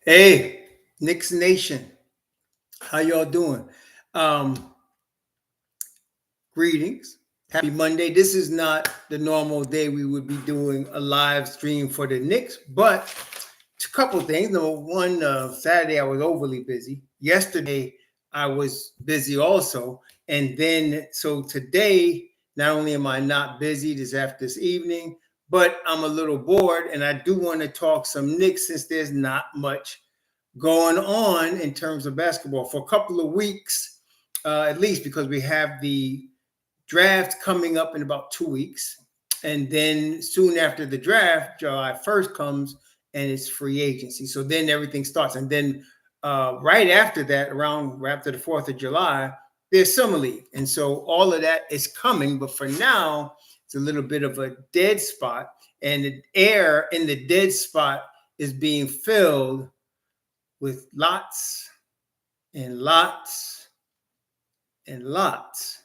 Hey, Knicks Nation, how y'all doing? Um, Greetings. Happy Monday. This is not the normal day we would be doing a live stream for the Knicks, but a couple things. Number one, Saturday I was overly busy. Yesterday I was busy also, and then so today not only am I not busy this evening, but I'm a little bored, and I do want to talk some Knicks since there's not much going on in terms of basketball for a couple of weeks, at least, because we have the draft coming up in about 2 weeks. And then soon after the draft, July 1st comes and it's free agency. So then everything starts. And then right after that, around after the 4th of July, there's summer league. And so all of that is coming. But for now, it's a little bit of a dead spot. And the air in the dead spot is being filled with lots and lots and lots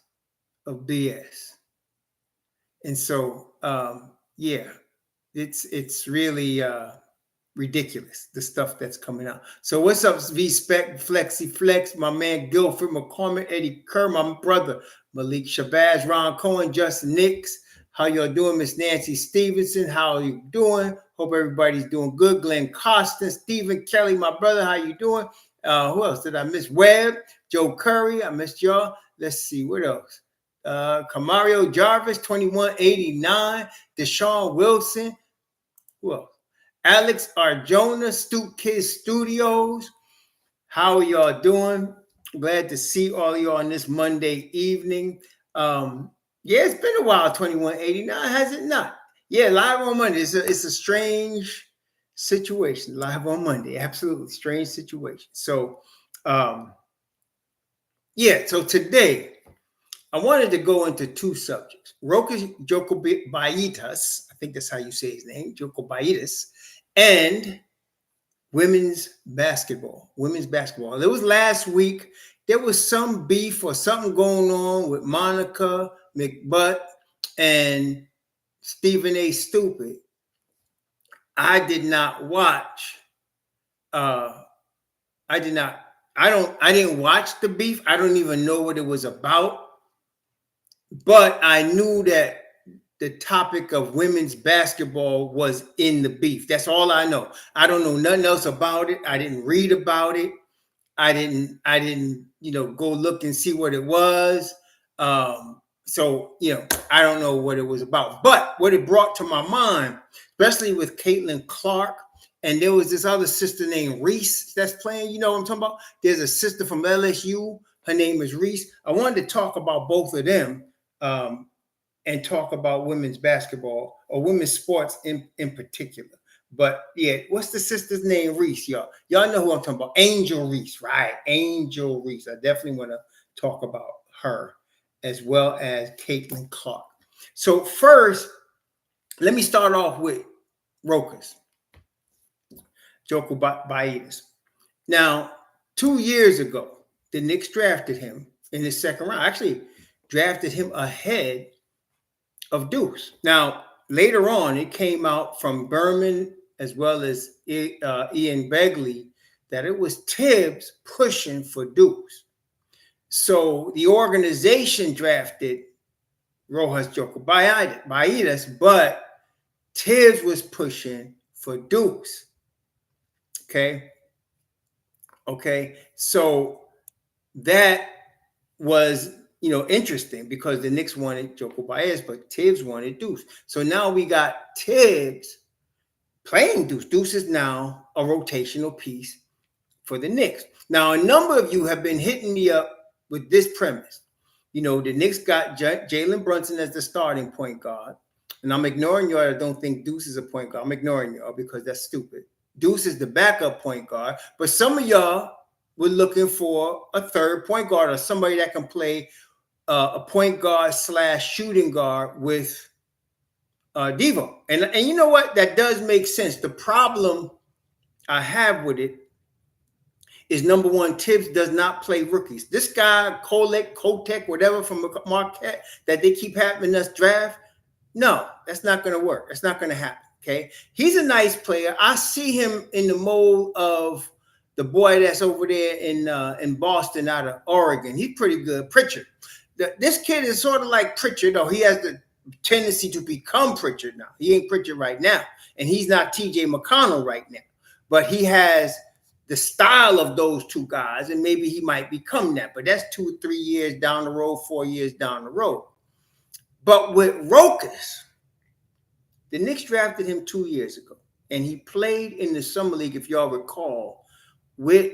of BS. And so, yeah, it's really ridiculous, the stuff that's coming out. So what's up, V-Spec, Flexi Flex, my man Guilford McCormick, Eddie Kerr, my brother Malik Shabazz, Ron Cohen, Justin Nicks. How y'all doing, Miss Nancy Stevenson? How are you doing? Hope everybody's doing good. Glenn Costin, Stephen Kelly, my brother, how you doing? Who else did I miss? Webb, Joe Curry, I missed y'all. Let's see, what else? Camario Jarvis, 2189. Deshaun Wilson. Who else? Alex Arjona, Stoop Kids Studios. How are y'all doing? Glad to see all y'all on this Monday evening. Yeah, it's been a while, 2189, has it not? Yeah, live on Monday. It's a strange situation. Live on Monday. Absolutely strange situation. So, yeah, so today I wanted to go into two subjects. Rokas Jokubaitis, I think that's how you say his name, Jokubaitis, and women's basketball. It was last week. There was some beef or something going on with Monica McButt and Stephen A. Stupid. I did not watch. I didn't watch the beef. I don't even know what it was about. But I knew that the topic of women's basketball was in the beef. That's all I know. I don't know nothing else about it. I didn't read about it. I didn't, go look and see what it was. So, I don't know what it was about. But what it brought to my mind, especially with Caitlin Clark, and there was this other sister named Reese that's playing. You know what I'm talking about? There's a sister from LSU. Her name is Reese. I wanted to talk about both of them and talk about women's basketball or women's sports in particular. But yeah, what's the sister's name? Reese, y'all. Y'all know who I'm talking about. Angel Reese, right? Angel Reese. I definitely want to talk about her as well as Caitlin Clark. So first, let me start off with Rokas, Jokubaitis. Now, 2 years ago, the Knicks drafted him in the second round. Actually, drafted him ahead of Deuce. Now, later on, it came out from Berman as well as Ian Begley that it was Thibs pushing for Deuce. So the organization drafted Rokas Jokubaitis, but Thibs was pushing for Deuce. Okay. So that was interesting because the Knicks wanted Jokubaitis, but Thibs wanted Deuce. So now we got Thibs playing Deuce. Deuce is now a rotational piece for the Knicks. Now, a number of you have been hitting me up with this premise. The Knicks got Jalen Brunson as the starting point guard. And I'm ignoring y'all that don't think Deuce is a point guard. I'm ignoring y'all because that's stupid. Deuce is the backup point guard. But some of y'all were looking for a third point guard or somebody that can play a point guard / shooting guard with Devo. And you know what? That does make sense. The problem I have with it is, number one, Thibs does not play rookies. This guy, Kotek, whatever from Marquette that they keep having us draft, no, that's not going to work. That's not going to happen. Okay, he's a nice player. I see him in the mold of the boy that's over there in Boston out of Oregon. He's pretty good, Pritchard. This kid is sort of like Pritchard, though he has the tendency to become Pritchard now. He ain't Pritchard right now, and he's not T.J. McConnell right now, but he has the style of those two guys, and maybe he might become that. But that's 2 or 3 years down the road, 4 years down the road. But with Rokas, the Knicks drafted him 2 years ago, and he played in the summer league, if y'all recall, with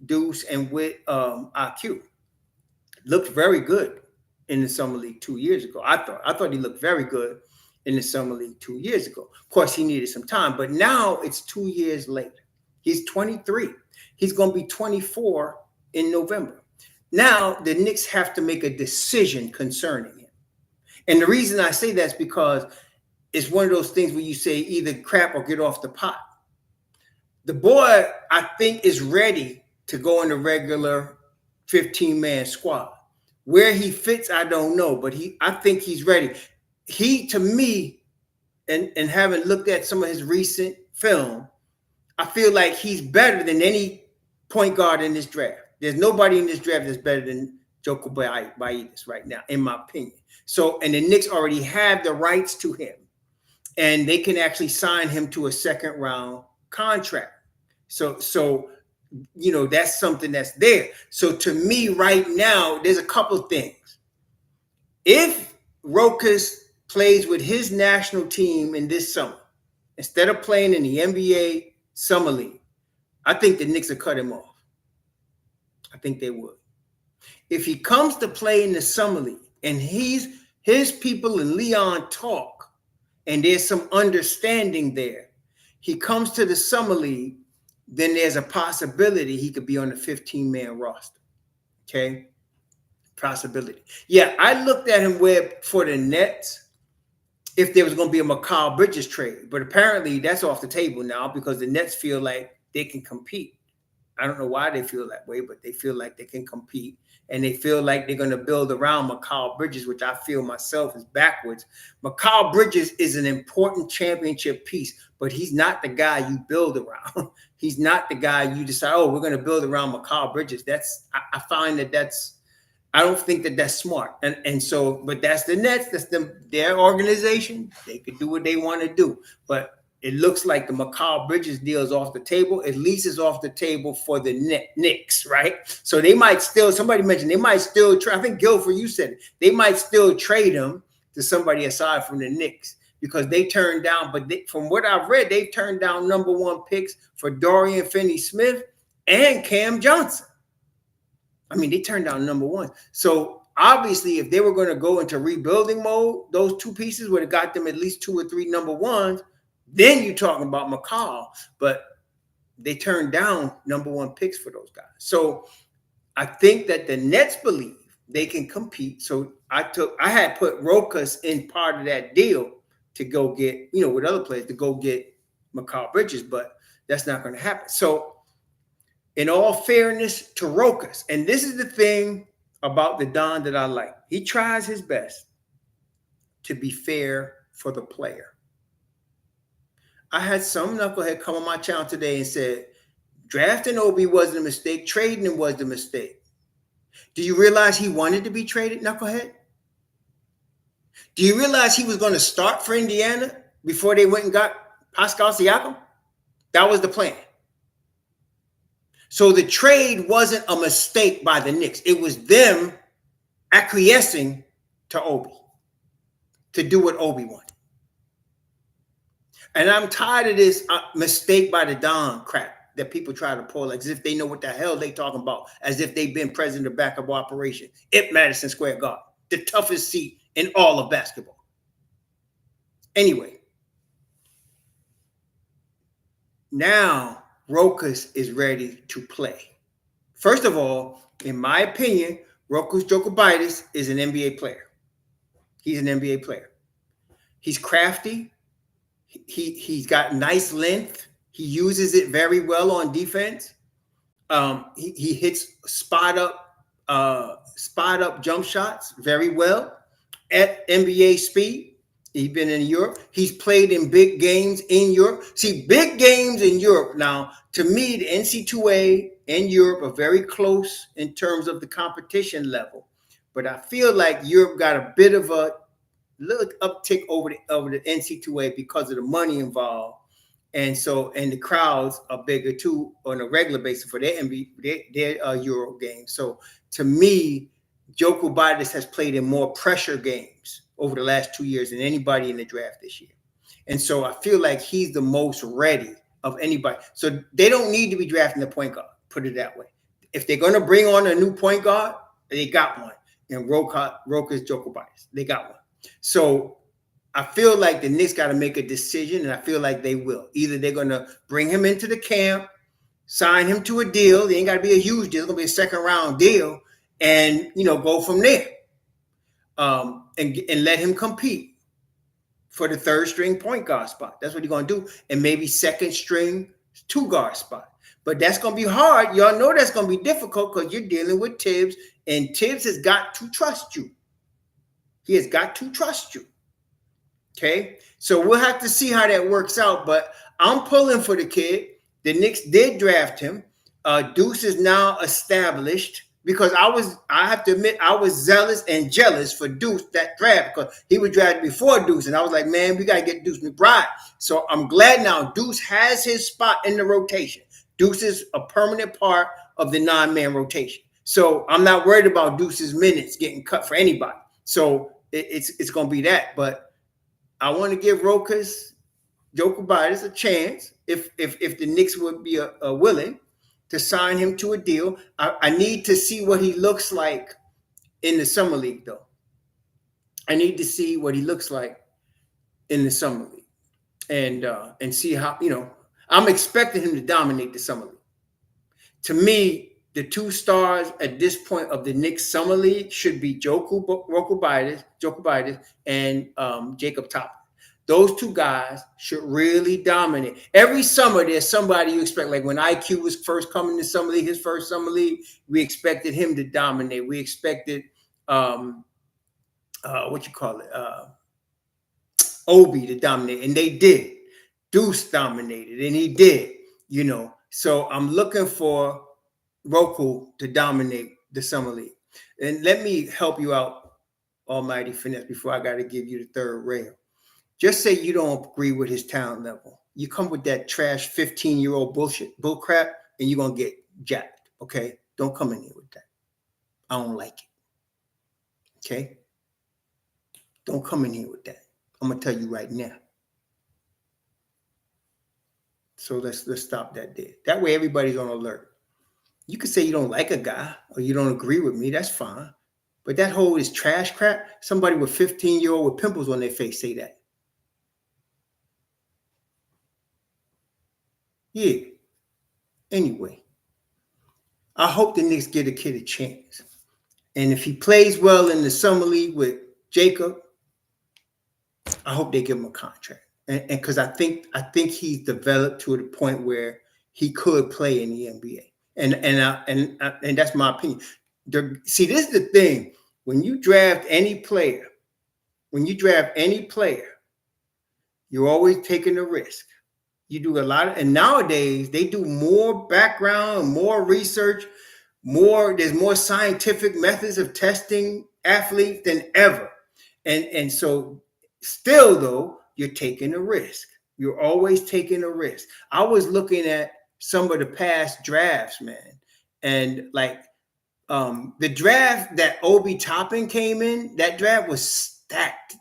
Deuce and with IQ. Looked very good in the summer league 2 years ago. I thought he looked very good in the summer league 2 years ago. Of course, he needed some time, but now it's 2 years later. He's 23. He's going to be 24 in November. Now the Knicks have to make a decision concerning him. And the reason I say that's because it's one of those things where you say either crap or get off the pot. The boy, I think, is ready to go in the regular 15-man squad. Where he fits, I don't know, but I think he's ready. He, to me, and having looked at some of his recent film, I feel like he's better than any point guard in this draft. There's nobody in this draft that's better than Jokubaitis right now, in my opinion. So, and the Knicks already have the rights to him, and they can actually sign him to a second-round contract. So you know, that's something that's there. So to me right now, there's a couple of things. If Rokas plays with his national team in this summer, instead of playing in the NBA Summer League, I think the Knicks will cut him off. I think they would. If he comes to play in the Summer League and his people in Leon talk and there's some understanding there, he comes to the Summer League, then there's a possibility he could be on the 15-man roster. Okay? Possibility. Yeah, I looked at him for the Nets if there was going to be a Mikal Bridges trade, but apparently that's off the table now because the Nets feel like they can compete. I don't know why they feel that way, but they feel like they can compete, and they feel like they're going to build around Mikal Bridges, which I feel myself is backwards. Mikal Bridges is an important championship piece, but he's not the guy you build around. He's not the guy you decide, oh, we're going to build around Mikal Bridges. I find I don't think that's smart. And so, but that's the Nets. That's their organization. They could do what they want to do. But it looks like the Mikal Bridges deal is off the table. At least it's off the table for the Knicks, right? So they might still, somebody mentioned, they might still trade. I think, Guilford, you said it. They might still trade him to somebody aside from the Knicks because they turned down, but from what I've read, they've turned down #1 picks for Dorian Finney-Smith and Cam Johnson. I mean, they turned down #1. So obviously, if they were going to go into rebuilding mode, those two pieces would have got them at least 2 or 3 #1s. Then you're talking about Mikal, but they turned down #1 picks for those guys. So I think that the Nets believe they can compete. So I had put Rokas in part of that deal to go get, with other players to go get Mikal Bridges, but that's not going to happen. So in all fairness to Rokas, and this is the thing about the Don that I like, he tries his best to be fair for the player. I had some knucklehead come on my channel today and said, drafting Obi wasn't a mistake, trading him was the mistake. Do you realize he wanted to be traded, knucklehead? Do you realize he was going to start for Indiana before they went and got Pascal Siakam? That was the plan. So the trade wasn't a mistake by the Knicks. It was them acquiescing to Obi, to do what Obi wanted. And I'm tired of this mistake by the Don crap that people try to pull, like as if they know what the hell they talking about, as if they've been president of backup operation at Madison Square Garden, the toughest seat in all of basketball. Anyway, now Rokas is ready to play. First of all, in my opinion, Rokas Jokubaitis is an NBA player. He's an NBA player. He's crafty. He's got nice length. He uses it very well on defense. He hits spot up jump shots very well at NBA speed. He's been in Europe. He's played in big games in Europe. See, big games in Europe. Now, to me, the NC2A and Europe are very close in terms of the competition level. But I feel like Europe got a bit of a little uptick over the NC2A because of the money involved. And the crowds are bigger too on a regular basis for their Euro games. So to me, Jokubaitis has played in more pressure games over the last 2 years than anybody in the draft this year. And so I feel like he's the most ready of anybody. So they don't need to be drafting the point guard, put it that way. If they're going to bring on a new point guard, they got one. And Rokas Jokubaitis, they got one. So I feel like the Knicks got to make a decision, and I feel like they will. Either they're going to bring him into the camp, sign him to a deal. It ain't got to be a huge deal. It's going to be a second-round deal, and, go from there and let him compete for the third-string point guard spot. That's what he's going to do, and maybe second-string two-guard spot. But that's going to be hard. Y'all know that's going to be difficult because you're dealing with Thibs, and Thibs has got to trust you. He has got to trust you. Okay, so we'll have to see how that works out, but I'm pulling for the kid. The Knicks did draft him. Deuce is now established because I have to admit, I was zealous and jealous for Deuce that draft because he was drafted before Deuce, and I was like, man, we got to get Deuce McBride. So I'm glad now Deuce has his spot in the rotation. Deuce is a permanent part of the 9-man rotation. So I'm not worried about Deuce's minutes getting cut for anybody. So it's going to be that, but I want to give Rokas Jokubaitis a chance if the Knicks would be willing to sign him to a deal. I need to see what he looks like in the summer league, though. I need to see what he looks like in the summer league, and see how I'm expecting him to dominate the summer league. To me, the two stars at this point of the Knicks summer league should be Jokubaitis and Jacob Toppin. Those two guys should really dominate. Every summer, there's somebody you expect. Like when IQ was first coming to summer league, his first summer league, we expected him to dominate. We expected Obi to dominate, and they did. Deuce dominated, and he did. So I'm looking for Roku to dominate the summer league. And let me help you out, Almighty Finesse, before I got to give you the third rail. Just say you don't agree with his talent level. You come with that trash 15-year-old bull crap, and you're going to get jacked, okay? Don't come in here with that. I don't like it, okay? Don't come in here with that. I'm going to tell you right now. So let's stop that there. That way everybody's on alert. You can say you don't like a guy or you don't agree with me. That's fine. But that whole is trash crap. Somebody with 15-year-old with pimples on their face say that. Yeah. Anyway, I hope the Knicks give the kid a chance. And if he plays well in the summer league with Jacob, I hope they give him a contract. And because I think he's developed to the point where he could play in the NBA. And that's my opinion. See, this is the thing. When you draft any player, you're always taking a risk. You do a lot of, and nowadays they do more background, more research, there's more scientific methods of testing athletes than ever. And so still though, you're taking a risk. You're always taking a risk. I was looking at some of the past drafts, man. And like the draft that Obi Toppin came in, that draft was stacked.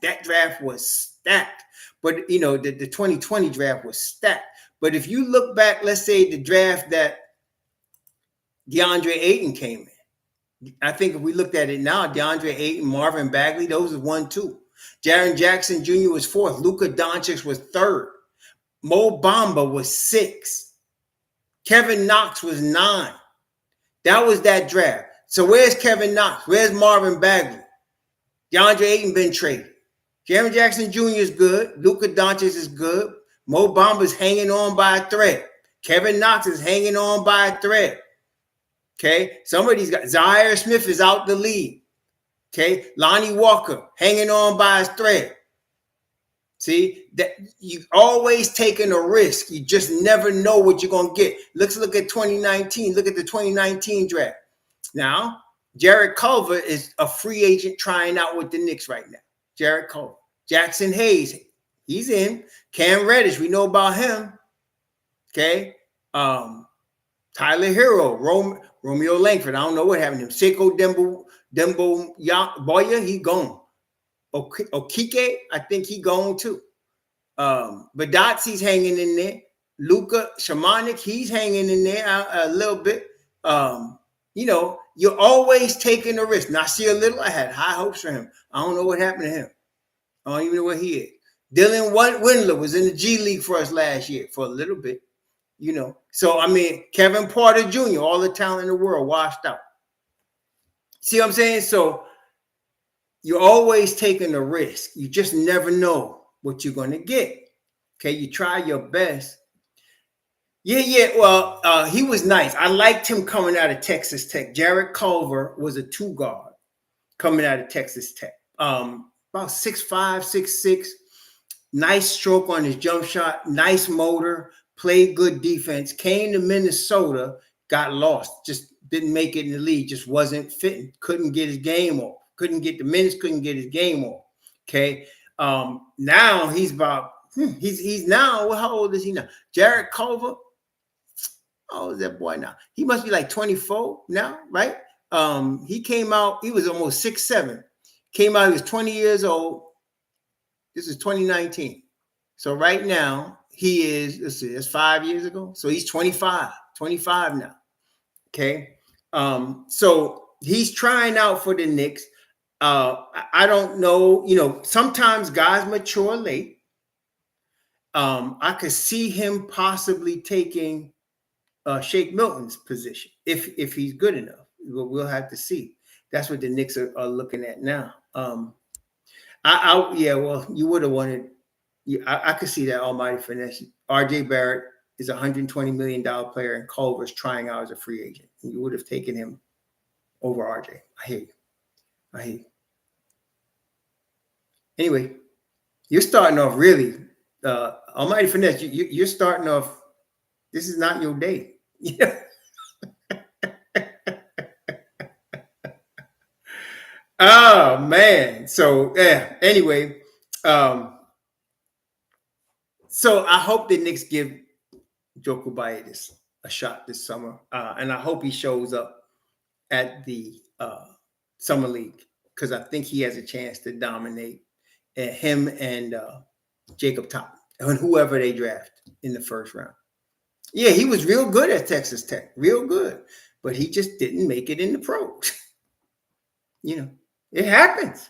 But, the 2020 draft was stacked. But if you look back, let's say the draft that DeAndre Ayton came in, I think if we looked at it now, DeAndre Ayton, Marvin Bagley, those are 1-2. Jaren Jackson Jr. was 4th. Luka Doncic was 3rd. Mo Bamba was 6th. Kevin Knox was 9. That was that draft. So where's Kevin Knox? Where's Marvin Bagley? DeAndre Ayton been traded. Jaren Jackson Jr. is good. Luka Doncic is good. Mo Bamba's hanging on by a thread. Kevin Knox is hanging on by a thread. Okay? Some of these guys, Zaire Smith is out the league. Okay? Lonnie Walker hanging on by his thread. See, that you always taking a risk. You just never know what you're gonna get. Let's look at 2019. Look at the 2019 draft. Now, Jared Culver is a free agent trying out with the Knicks right now. Jared Culver. Jackson Hayes, he's in. Cam Reddish, we know about him. Okay. Tyler Hero, Romeo Langford. I don't know what happened to him. Seiko Dembo Boya, he gone. Okike, I think he gone too. Badotzi's hanging in there. Luka Shamanik, he's hanging in there a little bit. You're always taking a risk. Nasir Little, I had high hopes for him. I don't know what happened to him. I don't even know where he is. Dylan Windler was in the G League for us last year for a little bit. So I mean, Kevin Porter Jr., all the talent in the world washed out. See what I'm saying? So you're always taking a risk. You just never know what you're going to get. Okay, you try your best. Yeah. Well, he was nice. I liked him coming out of Texas Tech. Jared Culver was a 2 guard coming out of Texas Tech. About 6'5", 6'6". Nice stroke on his jump shot. Nice motor. Played good defense. Came to Minnesota. Got lost. Just didn't make it in the league. Just wasn't fitting. Couldn't get his game off. Couldn't get the minutes. Couldn't get his game off. Okay. Now he's about. He's now. How old is he now? Jared Culver. How old is that boy now? He must be like 24 now, right? He came out. He was almost 6'7". Came out. He was 20 years old. This is 2019. So right now he is. Let's see. That's 5 years ago. So he's 25. 25 now. Okay. So he's trying out for the Knicks. I don't know. Sometimes guys mature late. I could see him possibly taking Shake Milton's position if he's good enough. We'll have to see. That's what the Knicks are looking at now. Well, you would have wanted. I could see that almighty finesse. R.J. Barrett is a $120 million player, and Culver's trying out as a free agent. You would have taken him over R.J. I hear you. Anyway, you're starting off really. Almighty finesse. You're starting off. This is not your day. Oh man. So anyway, so I hope the Knicks give Jokubaitis a shot this summer, and I hope he shows up at the summer league because I think he has a chance to dominate him and Jacob Toppin and whoever they draft in the first round. Yeah, he was real good at Texas Tech, real good, but he just didn't make it in the pros. It happens.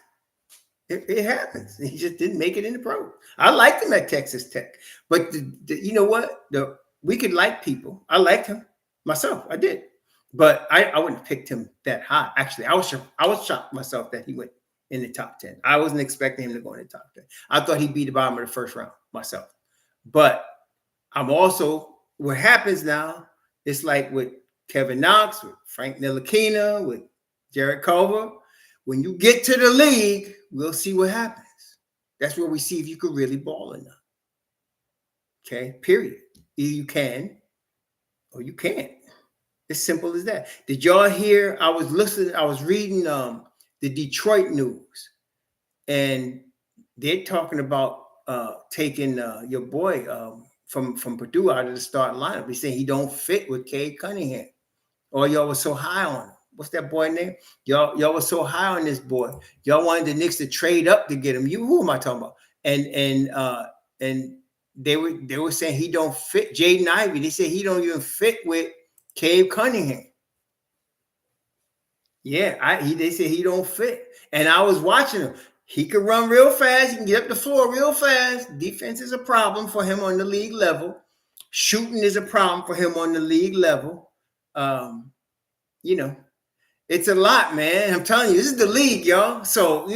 It happens. He just didn't make it in the pros. I liked him at Texas Tech, but you know what? We could like people. I liked him myself. I did, but I wouldn't have picked him that high. Actually, I was shocked myself that he went in the top 10. I wasn't expecting him to go in the top 10. I thought he'd be the bottom of the first round myself, but I'm also. What happens now, it's like with Kevin Knox, with Frank Ntilikina, with Jared Culver. When you get to the league, we'll see what happens. That's where we see if you could really ball or not. Okay, period. Either you can or you can't. As simple as that. Did y'all hear? I was reading the Detroit news, and they're talking about taking your boy from Purdue out of the starting lineup. He's saying he don't fit with Cade Cunningham. Or y'all was so high on him. What's that boy name? Y'all was so high on this boy. Y'all wanted the Knicks to trade up to get him. Who am I talking about? And they were saying he don't fit. Jaden Ivey. They said he don't even fit with Cade Cunningham. Yeah, they said he don't fit. And I was watching him. He can run real fast. He can get up the floor real fast. Defense is a problem for him on the league level. Shooting is a problem for him on the league level. It's a lot, man. I'm telling you, this is the league, y'all. So,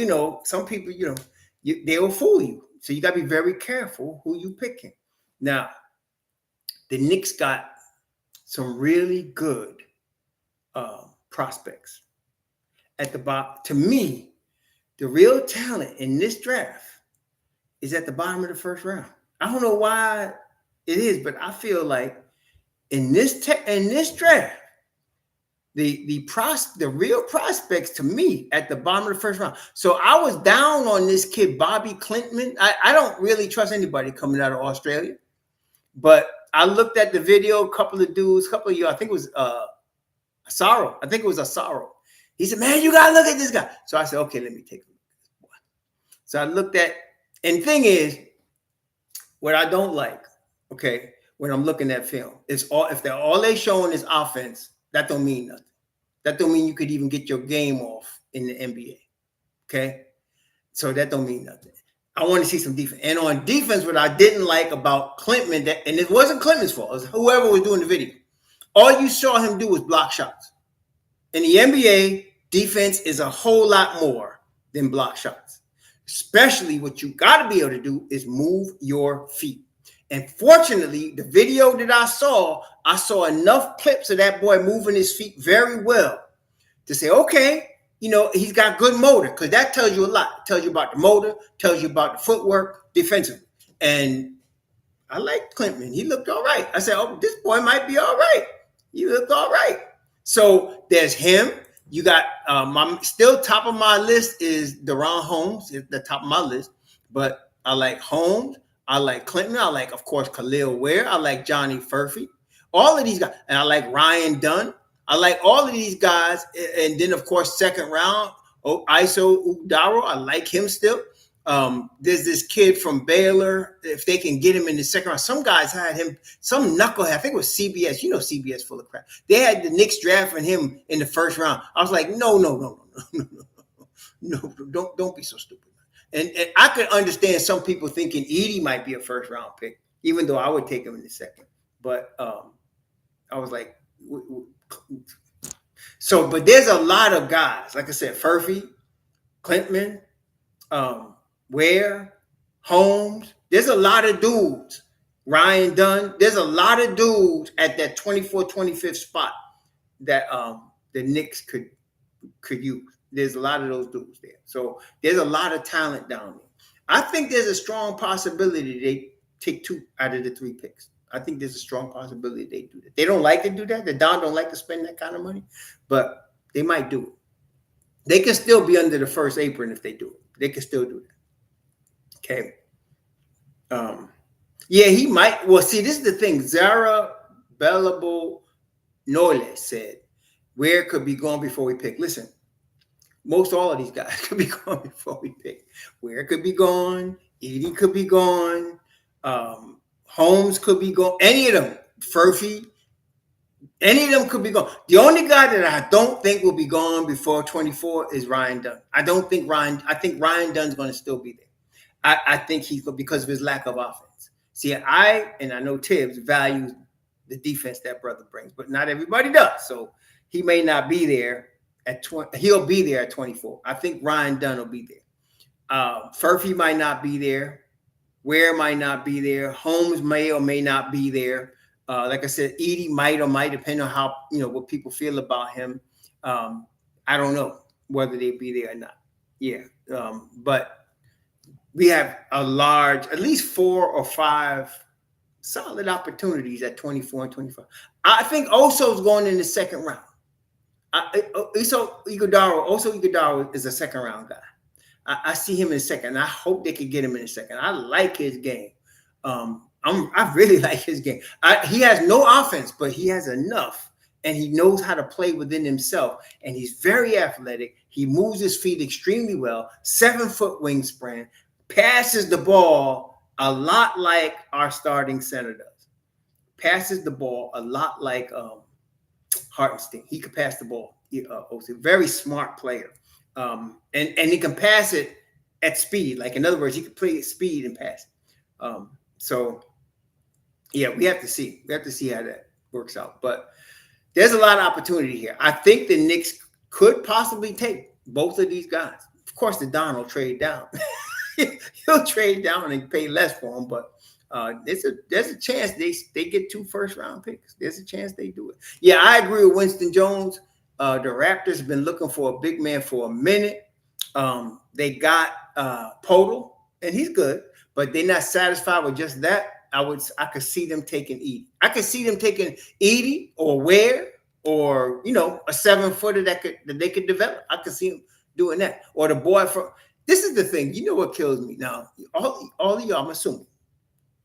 some people, they will fool you. So you got to be very careful who you picking. Now, the Knicks got some really good prospects at the bottom. To me, the real talent in this draft is at the bottom of the first round. I don't know why it is, but I feel like in this draft, the real prospects to me at the bottom of the first round. So I was down on this kid, Bobby Clintman. I don't really trust anybody coming out of Australia, but I looked at the video, a couple of dudes, couple of you, I think it was Asaro. I think it was Asaro. He said, man, you gotta look at this guy. So I said, okay, let me take a look at this boy. So I looked at, and thing is, what I don't like, okay, when I'm looking at film, is if they're all they showing is offense, that don't mean nothing. That don't mean you could even get your game off in the NBA. Okay? So that don't mean nothing. I want to see some defense. And on defense, what I didn't like about Clintman, and it wasn't Clintman's fault, it was whoever was doing the video. All you saw him do was block shots. In the NBA, defense is a whole lot more than block shots. Especially what you got to be able to do is move your feet. And fortunately, the video that I saw enough clips of that boy moving his feet very well to say, okay, he's got good motor, because that tells you a lot. It tells you about the motor, tells you about the footwork defensively. And I liked Clintman. He looked all right. I said, oh, this boy might be all right. He looked all right. So there's him. You got still top of my list is Deron Holmes at the top of my list. But I like Holmes. I like Clinton. I like, of course, Khalil Ware. I like Johnny Furphy. All of these guys. And I like Ryan Dunn. I like all of these guys. And then, of course, second round, Iso Udaro. I like him still. There's this kid from Baylor. If they can get him in the second round. Some guys had him, some knucklehead. I think it was CBS. CBS full of crap. They had the Knicks drafting him in the first round. I was like, no, don't be so stupid. And I could understand some people thinking Edie might be a first round pick, even though I would take him in the second. But I was like, so, but there's a lot of guys, like I said, Furphy, Clintman, Ware, Holmes. There's a lot of dudes. Ryan Dunn. There's a lot of dudes at that 24th, 25th spot that the Knicks could use. There's a lot of those dudes there. So there's a lot of talent down there. I think there's a strong possibility they take 2 out of the 3 picks. I think there's a strong possibility they do that. They don't like to do that. The Don don't like to spend that kind of money, but they might do it. They can still be under the first apron if they do it. They can still do that. Okay. Yeah, he might. Well, see, this is the thing. Zara Bellable Noile said, Ware could be gone before we pick. Listen, most all of these guys could be gone before we pick. Ware could be gone. Edie could be gone. Holmes could be gone. Any of them. Furphy. Any of them could be gone. The only guy that I don't think will be gone before 24 is Ryan Dunn. I think Ryan Dunn's going to still be there. I think he's because of his lack of offense. See, I know Thibs values the defense that brother brings, but not everybody does. So he may not be there at 20. He'll be there at 24. I think Ryan Dunn will be there. Furphy might not be there. Ware might not be there. Holmes may or may not be there. Like I said, Edie might or might, depend on how, what people feel about him. I don't know whether they be there or not. Yeah. But we have at least 4 or 5 solid opportunities at 24 and 25. I think Oso's going in the second round. Oso Ighodaro is a second round guy. I see him in second. I hope they could get him in a second. I like his game. I really like his game. He has no offense, but he has enough, and he knows how to play within himself. And he's very athletic. He moves his feet extremely well. 7-foot wingspan, passes the ball a lot like our starting center does. Passes the ball a lot like Hartenstein. He could pass the ball. He's a very smart player. And he can pass it at speed. Like, in other words, he can play at speed and pass. So, yeah, we have to see. We have to see how that works out. But there's a lot of opportunity here. I think the Knicks could possibly take both of these guys. Of course, the Don will trade down. He'll trade down and pay less for them, but there's a chance they get 2 first-round picks. There's a chance they do it. Yeah, I agree with Winston Jones. The Raptors have been looking for a big man for a minute. They got Podol, and he's good. but they're not satisfied with just that, I could see them taking Edie. I could see them taking Edie or Ware or a 7-footer that they could develop. I could see them doing that. Or the boy from. This is the thing. You know what kills me now? All of y'all, I'm assuming.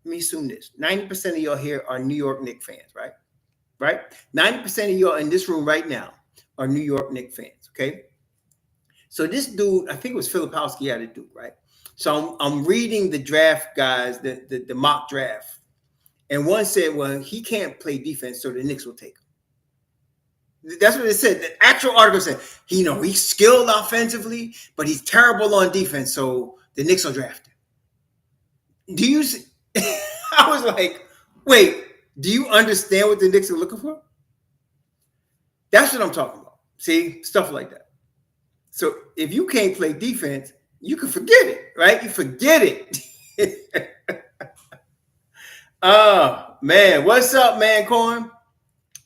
Let me assume this. 90% of y'all here are New York Knicks fans, right? Right? 90% of y'all in this room right now are New York Knicks fans. Okay. So this dude, I think it was Filipowski had a dude, right? So I'm reading the draft guys, the mock draft. And one said, well, he can't play defense, so the Knicks will take him. That's what it said. The actual article said, he's skilled offensively, but he's terrible on defense, so the Knicks will draft him. Do you see? I was like, wait, do you understand what the Knicks are looking for? That's what I'm talking about. See? Stuff like that. So if you can't play defense, you can forget it, right? You forget it. Oh, man. What's up, man, Corn?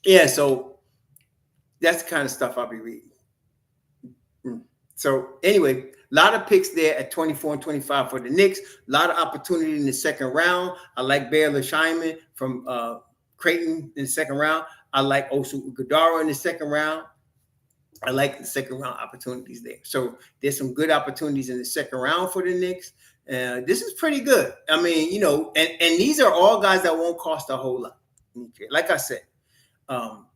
Yeah, so that's the kind of stuff I'll be reading. So anyway, a lot of picks there at 24 and 25 for the Knicks. A lot of opportunity in the second round. I like Bear Lashaiman from Creighton in the second round. I like Osu Iguodala in the second round. I like the second round opportunities there. So there's some good opportunities in the second round for the Knicks. This is pretty good. I mean, and these are all guys that won't cost a whole lot. Like I said,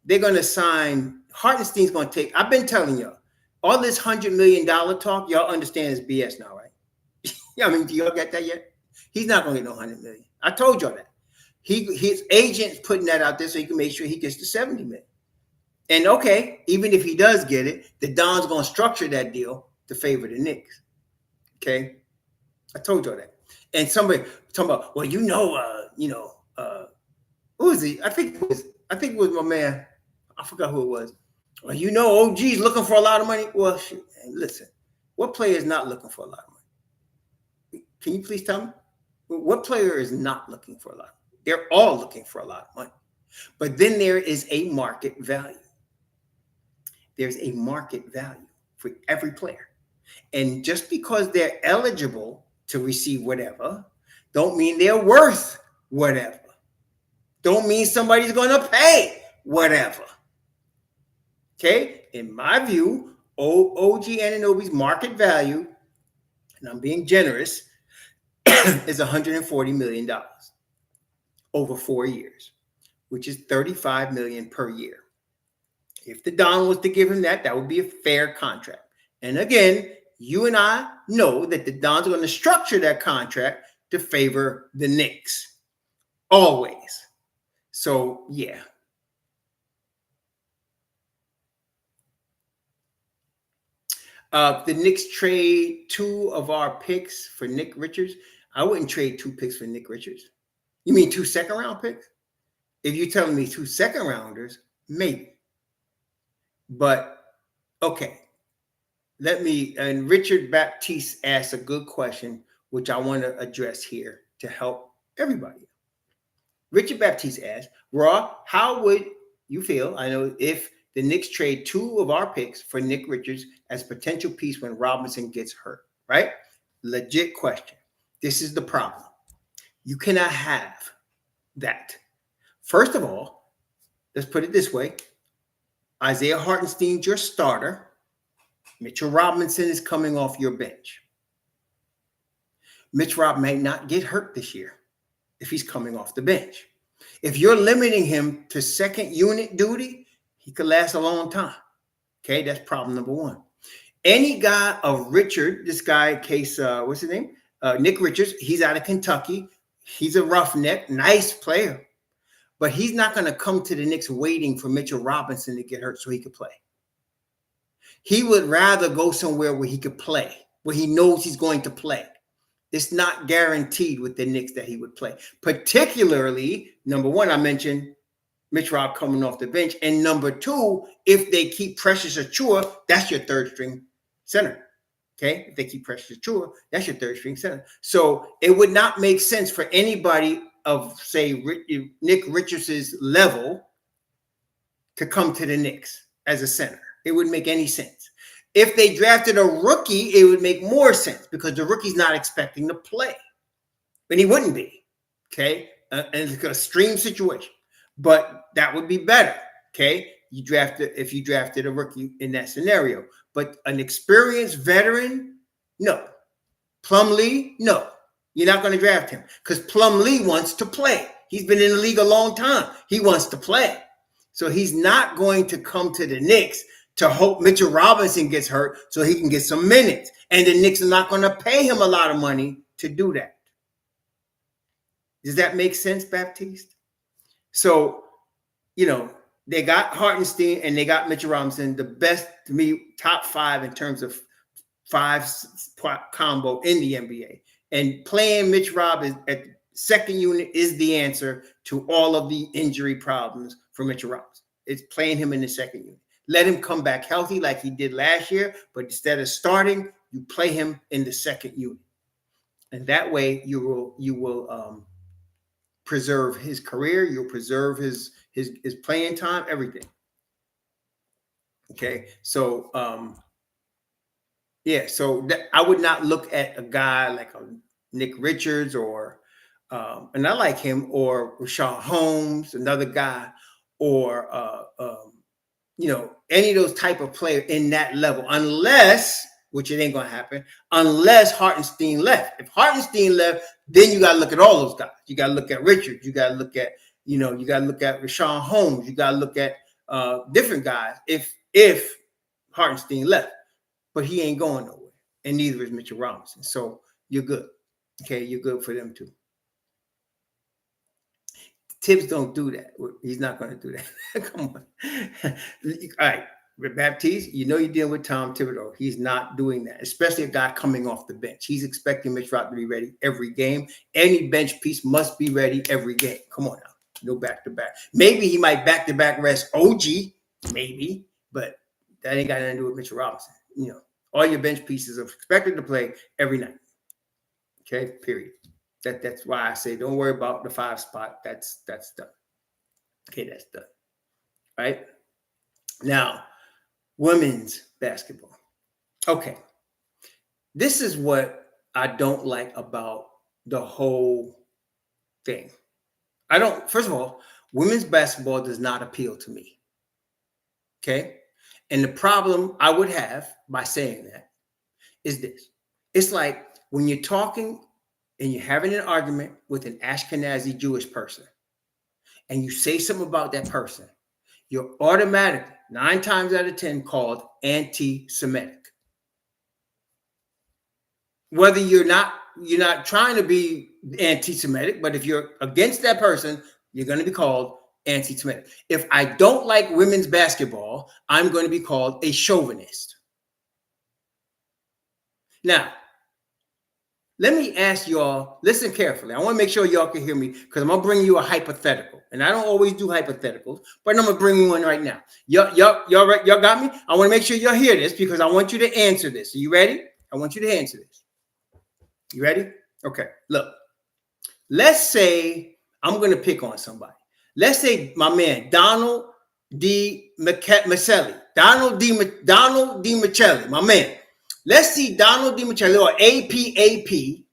they're going to sign. Hartenstein's going to take. I've been telling y'all, all this $100 million talk, y'all understand is BS now, right? I mean, do y'all get that yet? He's not going to get no $100 million. I told y'all that. His agent's putting that out there so he can make sure he gets the $70 million. And okay, even if he does get it, the Don's going to structure that deal to favor the Knicks. Okay, I told you that. And somebody talking about, well, who is he? I think it was my man. I forgot who it was. Well, OG's looking for a lot of money. Well, shoot, listen, what player is not looking for a lot of money? Can you please tell me? What player is not looking for a lot? They're all looking for a lot of money. But then there is a market value. There's a market value for every player. And just because they're eligible to receive whatever, don't mean they're worth whatever. Don't mean somebody's going to pay whatever. Okay? In my view, OG Anunoby's market value, and I'm being generous, is $140 million over 4 years, which is $35 million per year. If the Don was to give him that would be a fair contract. And again, you and I know that the Don's are going to structure that contract to favor the Knicks. Always. So, yeah. The Knicks trade 2 of our picks for Nick Richards. I wouldn't trade 2 picks for Nick Richards. You mean 2 second-round picks? If you're telling me 2 second-rounders, maybe. But, okay, and Richard Baptiste asked a good question, which I want to address here to help everybody. Richard Baptiste asked, Raw, how would you feel, I know, if the Knicks trade 2 of our picks for Nick Richards as potential piece when Robinson gets hurt, right? Legit question. This is the problem. You cannot have that. First of all, let's put it this way. Isaiah Hartenstein's your starter. Mitchell Robinson is coming off your bench. Mitch Rob may not get hurt this year if he's coming off the bench. If you're limiting him to second unit duty, he could last a long time. Okay, that's problem number 1. Any guy of Richard, this guy, what's his name? Nick Richards, he's out of Kentucky. He's a roughneck, nice player. But he's not going to come to the Knicks waiting for Mitchell Robinson to get hurt so he could play. He would rather go somewhere where he could play, where he knows he's going to play. It's not guaranteed with the Knicks that he would play. Particularly, number 1, I mentioned Mitch Rob coming off the bench. And number 2, if they keep Precious Achiuwa, that's your third string center. Okay? If they keep Precious Achiuwa, that's your third string center. So it would not make sense for anybody of, say, Nick Richards' level to come to the Knicks as a center. It wouldn't make any sense. If they drafted a rookie, it would make more sense because the rookie's not expecting to play. and he wouldn't be. Okay, and it's a extreme situation, but that would be better. Okay, if you drafted a rookie in that scenario, but an experienced veteran, no. Plumlee, no. You're not going to draft him because Plumlee wants to play. He's been in the league a long time. He wants to play. So he's not going to come to the Knicks to hope Mitchell Robinson gets hurt so he can get some minutes. And the Knicks are not going to pay him a lot of money to do that. Does that make sense, Baptiste? So, they got Hartenstein and they got Mitchell Robinson, the best, to me, top 5 in terms of 5 combo in the NBA. And playing Mitch Rob at second unit is the answer to all of the injury problems for Mitchell Robinson. It's playing him in the second unit. Let him come back healthy like he did last year, but instead of starting, you play him in the second unit. And that way you will preserve his career, you'll preserve his playing time, everything. Okay, so so I would not look at a guy like a Nick Richards or and I like him, or Rashawn Holmes, another guy, or any of those type of players in that level, unless, which it ain't gonna happen, unless Hartenstein left. If Hartenstein left, then you gotta look at all those guys. You gotta look at Richards. You gotta look at you gotta look at Rashawn Holmes. You gotta look at different guys. If Hartenstein left. But he ain't going nowhere, and neither is Mitchell Robinson. So you're good. Okay, you're good for them too. Thibs don't do that. He's not going to do that. Come on. All right, Baptiste, you're dealing with Tom Thibodeau. He's not doing that, especially a guy coming off the bench. He's expecting Mitch Rob to be ready every game. Any bench piece must be ready every game. Come on now. No back-to-back. Maybe he might back-to-back rest OG, maybe, but that ain't got nothing to do with Mitchell Robinson. All your bench pieces are expected to play every night. Okay, period. That's why I say don't worry about the 5 spot. That's done. Okay, that's done. Right? Now, women's basketball. Okay. This is what I don't like about the whole thing. First of all, women's basketball does not appeal to me. Okay? And the problem I would have by saying that is this. It's like when you're talking and you're having an argument with an Ashkenazi Jewish person and you say something about that person, you're automatically 9 times out of 10 called anti-Semitic. Whether you're not trying to be anti-Semitic, but if you're against that person, you're going to be called anti-Semitic. If I don't like women's basketball, I'm going to be called a chauvinist. Now, let me ask y'all, listen carefully. I want to make sure y'all can hear me because I'm going to bring you a hypothetical. And I don't always do hypotheticals, but I'm going to bring you one right now. Y'all got me? I want to make sure y'all hear this because I want you to answer this. Are you ready? I want you to answer this. You ready? Okay, look. Let's say I'm going to pick on somebody. Let's say my man, Donald D. Michelli. Donald D. Michelli, my man. Let's see Donald D. Michelli or APAP.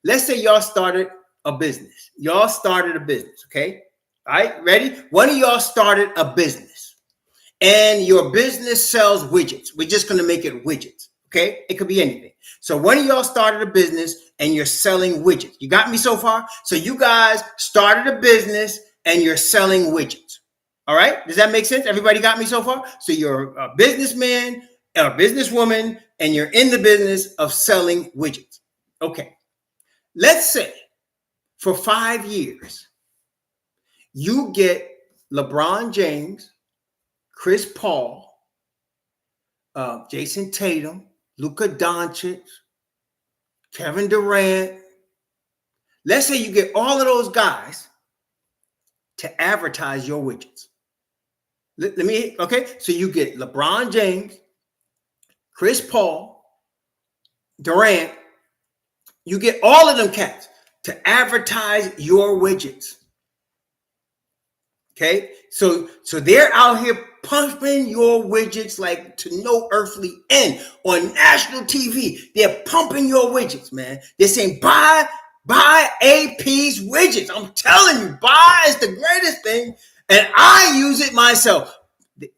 Let's say y'all started a business. Okay? All right, ready? One of y'all started a business. And your business sells widgets. We're just going to make it widgets. Okay? It could be anything. So one of y'all started a business and you're selling widgets. You got me so far? So you guys started a business and you're selling widgets. All right? Does that make sense? Everybody got me so far? So you're a businessman, a businesswoman, and you're in the business of selling widgets. Okay. Let's say for 5 years, you get LeBron James, Chris Paul, Jason Tatum, Luka Doncic, Kevin Durant. Let's say you get all of those guys to advertise your widgets. Okay? So you get LeBron James, Chris Paul, Durant. You get all of them cats to advertise your widgets. Okay? So they're out here pumping your widgets like to no earthly end on national TV. They're pumping your widgets, man. They're saying, buy AP's widgets. I'm telling you, buy is the greatest thing. And I use it myself,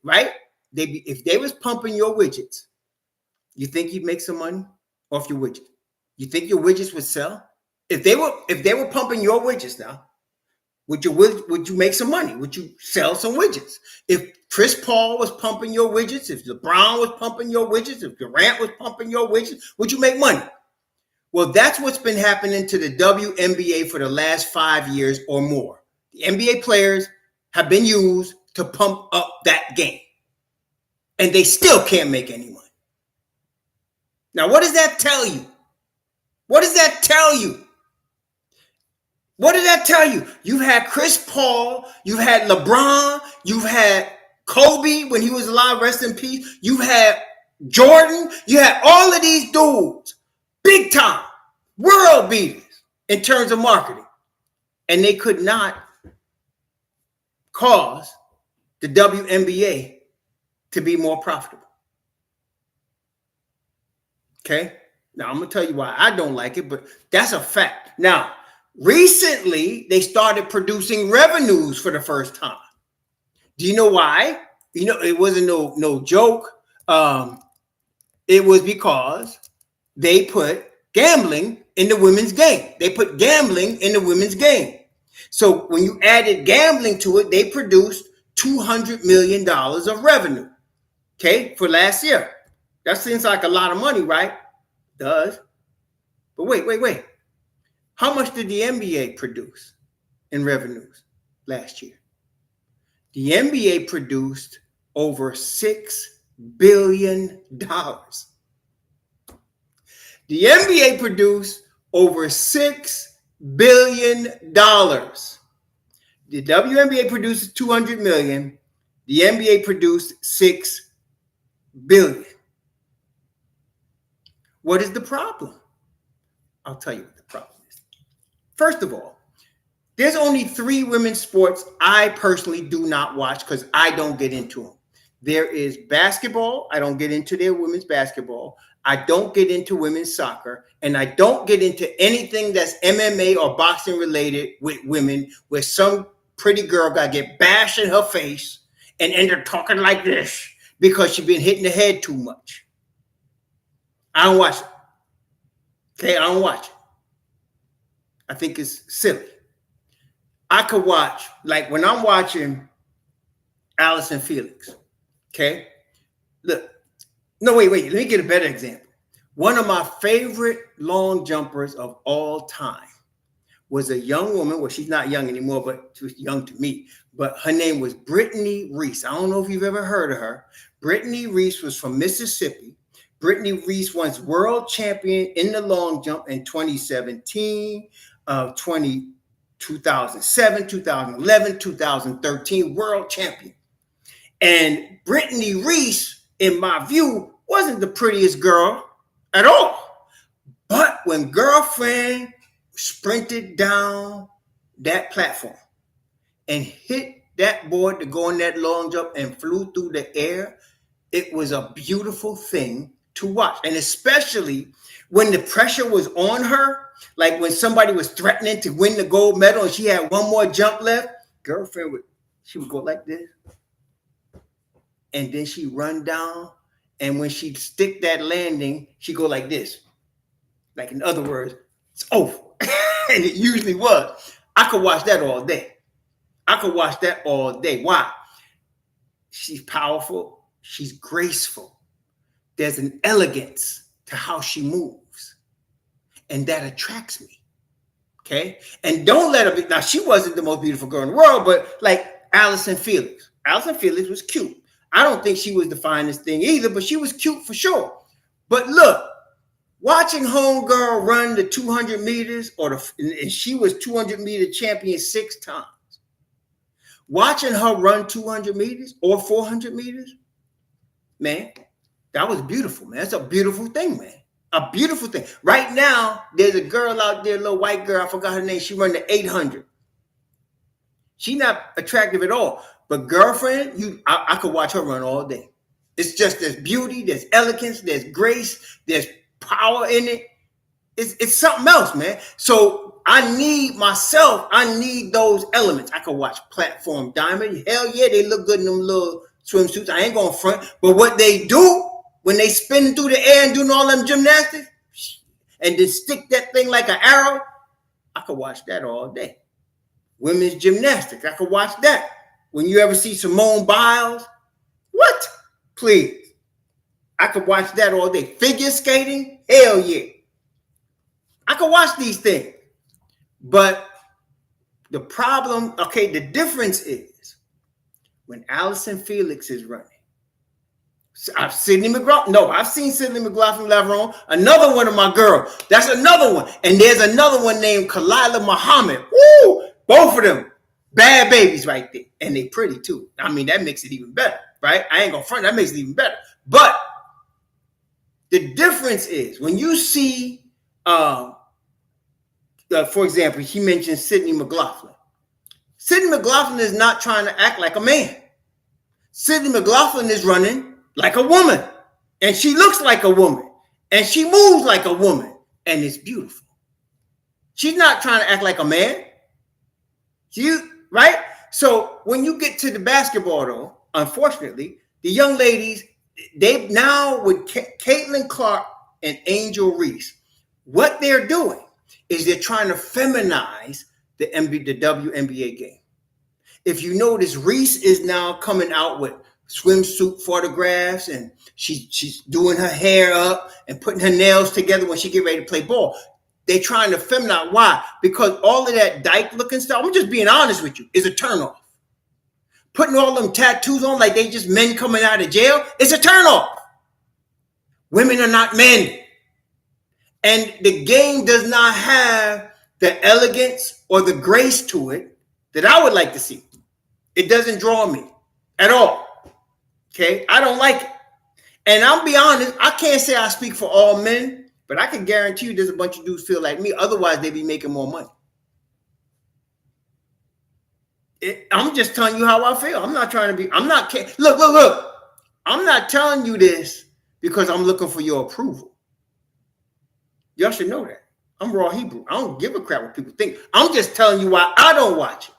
right? If they was pumping your widgets, you think you'd make some money off your widget? You think your widgets would sell? If they were pumping your widgets now, would you make some money? Would you sell some widgets? If Chris Paul was pumping your widgets, if LeBron was pumping your widgets, if Durant was pumping your widgets, would you make money? Well, that's what's been happening to the WNBA for the last 5 years or more. The NBA players have been used to pump up that game, and they still can't make any money. Now, what does that tell you? What does that tell you? What did that tell you? You've had Chris Paul, you've had LeBron, you've had Kobe when he was alive, rest in peace. You had Jordan, you had all of these dudes, big time, world beaters in terms of marketing. And they could not cause the WNBA to be more profitable. Okay? Now, I'm going to tell you why I don't like it, but that's a fact. Now, recently, they started producing revenues for the first time. Do you know why? You know, it wasn't no joke. It was because they put gambling in the women's game. They put gambling in the women's game. So when you added gambling to it, they produced $200 million of revenue, okay, for last year. That seems like a lot of money, right? It does. But wait. How much did the NBA produce in revenues last year? The NBA produced over $6 billion. The NBA produced over $6 billion. The WNBA produces 200 million. The NBA produced 6 billion. What is the problem? I'll tell you what the problem is. First of all, there's only 3 women's sports I personally do not watch because I don't get into them. There is basketball. I don't get into their women's basketball. I don't get into women's soccer. And I don't get into anything that's MMA or boxing related with women where some pretty girl got to get bashed in her face and end up talking like this because she's been hit in the head too much. I don't watch it. Okay, I don't watch it. I think it's silly. I could watch, like when I'm watching Allison Felix, okay? Look, no, wait, let me get a better example. One of my favorite long jumpers of all time was a young woman. Well, she's not young anymore, but she was young to me. But her name was Brittany Reese. I don't know if you've ever heard of her. Brittany Reese was from Mississippi. Brittany Reese was world champion in the long jump in 2017, 2007, 2011, 2013, world champion. And Brittany Reese, in my view, wasn't the prettiest girl at all. But when girlfriend sprinted down that platform and hit that board to go on that long jump and flew through the air, it was a beautiful thing to watch. And especially when the pressure was on her, like when somebody was threatening to win the gold medal and she had one more jump left, girlfriend would go like this. And then she run down. And when she stick that landing, she go like this. Like in other words, it's over. And it usually was. I could watch that all day. Why? She's powerful. She's graceful. There's an elegance to how she moves. And that attracts me. Okay? And don't let her be. Now, she wasn't the most beautiful girl in the world, but like Allison Felix. Allison Felix was cute. I don't think she was the finest thing either, but she was cute for sure. But look, watching homegirl run the 200 meters, and she was 200 meter champion 6 times. Watching her run 200 meters or 400 meters, man, that was beautiful, man. That's a beautiful thing, man. A beautiful thing. Right now, there's a girl out there, a little white girl, I forgot her name. She run the 800. She's not attractive at all. But girlfriend, I could watch her run all day. It's just there's beauty, there's elegance, there's grace, there's power in it. It's something else, man. So I need those elements. I could watch Platform Diamond. Hell yeah, they look good in them little swimsuits. I ain't going front. But what they do when they spinning through the air and doing all them gymnastics and then stick that thing like an arrow, I could watch that all day. Women's gymnastics, I could watch that. When you ever see Simone Biles, what? Please. I could watch that all day. Figure skating, hell yeah. I could watch these things. But the problem, the difference is when Allison Felix is running. I've seen Sydney McLaughlin Leveron, another one of my girls. That's another one. And there's another one named Khalila Muhammad. Woo! Both of them, bad babies right there. And they pretty too. I mean, that makes it even better, right? I ain't gonna front, that makes it even better. But the difference is when you see, for example, he mentioned Sydney McLaughlin. Sydney McLaughlin is not trying to act like a man. Sydney McLaughlin is running like a woman. And she looks like a woman. And she moves like a woman. And it's beautiful. She's not trying to act like a man. Right? So when you get to the basketball, though, unfortunately, the young ladies, they now with Caitlin Clark and Angel Reese, what they're doing is they're trying to feminize the WNBA game. If you notice, Reese is now coming out with swimsuit photographs and she's doing her hair up and putting her nails together when she get ready to play ball. They're trying to feminize. Why? Because all of that dyke looking stuff, I'm just being honest with you, is a turnoff. Putting all them tattoos on like they just men coming out of jail, it's a turnoff. Women are not men. And the game does not have the elegance or the grace to it that I would like to see. It doesn't draw me at all. Okay? I don't like it. And I'll be honest, I can't say I speak for all men, but I can guarantee you there's a bunch of dudes feel like me. Otherwise, they'd be making more money. I'm just telling you how I feel. I'm not trying to be, look. I'm not telling you this because I'm looking for your approval. Y'all should know that. I'm raw Hebrew. I don't give a crap what people think. I'm just telling you why I don't watch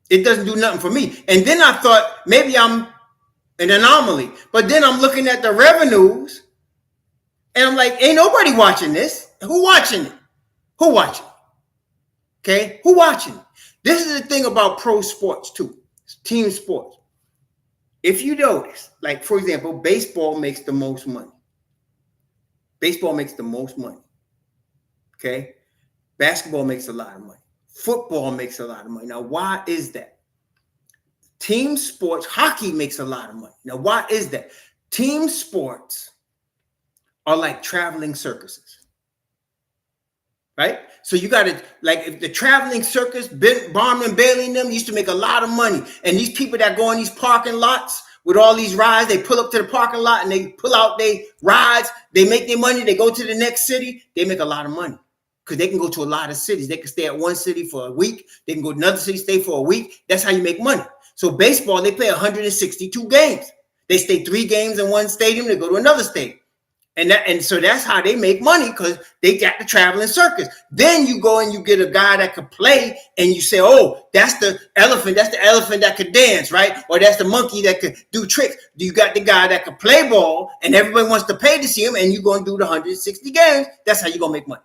it. It doesn't do nothing for me. And then I thought maybe I'm an anomaly. But then I'm looking at the revenues and I'm like, ain't nobody watching this. Who watching it? Who watching? Okay? Who watching? This is the thing about pro sports too. Team sports. If you notice, like for example, baseball makes the most money. Baseball makes the most money. Okay? Basketball makes a lot of money. Football makes a lot of money. Now, why is that? Team sports, hockey makes a lot of money. Now, why is that? Team sports are like traveling circuses. Right? So you got to, like, if the traveling circus, Barnum, Bailey and them used to make a lot of money. And these people that go in these parking lots with all these rides, they pull up to the parking lot and they pull out their rides. They make their money. They go to the next city. They make a lot of money because they can go to a lot of cities. They can stay at one city for a week. They can go to another city, stay for a week. That's how you make money. So baseball, they play 162 games. They stay 3 games in one stadium. They go to another stadium. And so that's how they make money because they got the traveling circus. Then you go and you get a guy that could play and you say, oh, that's the elephant that could dance, right? Or that's the monkey that could do tricks. You got the guy that could play ball and everybody wants to pay to see him and you're going to do the 160 games. That's how you're going to make money.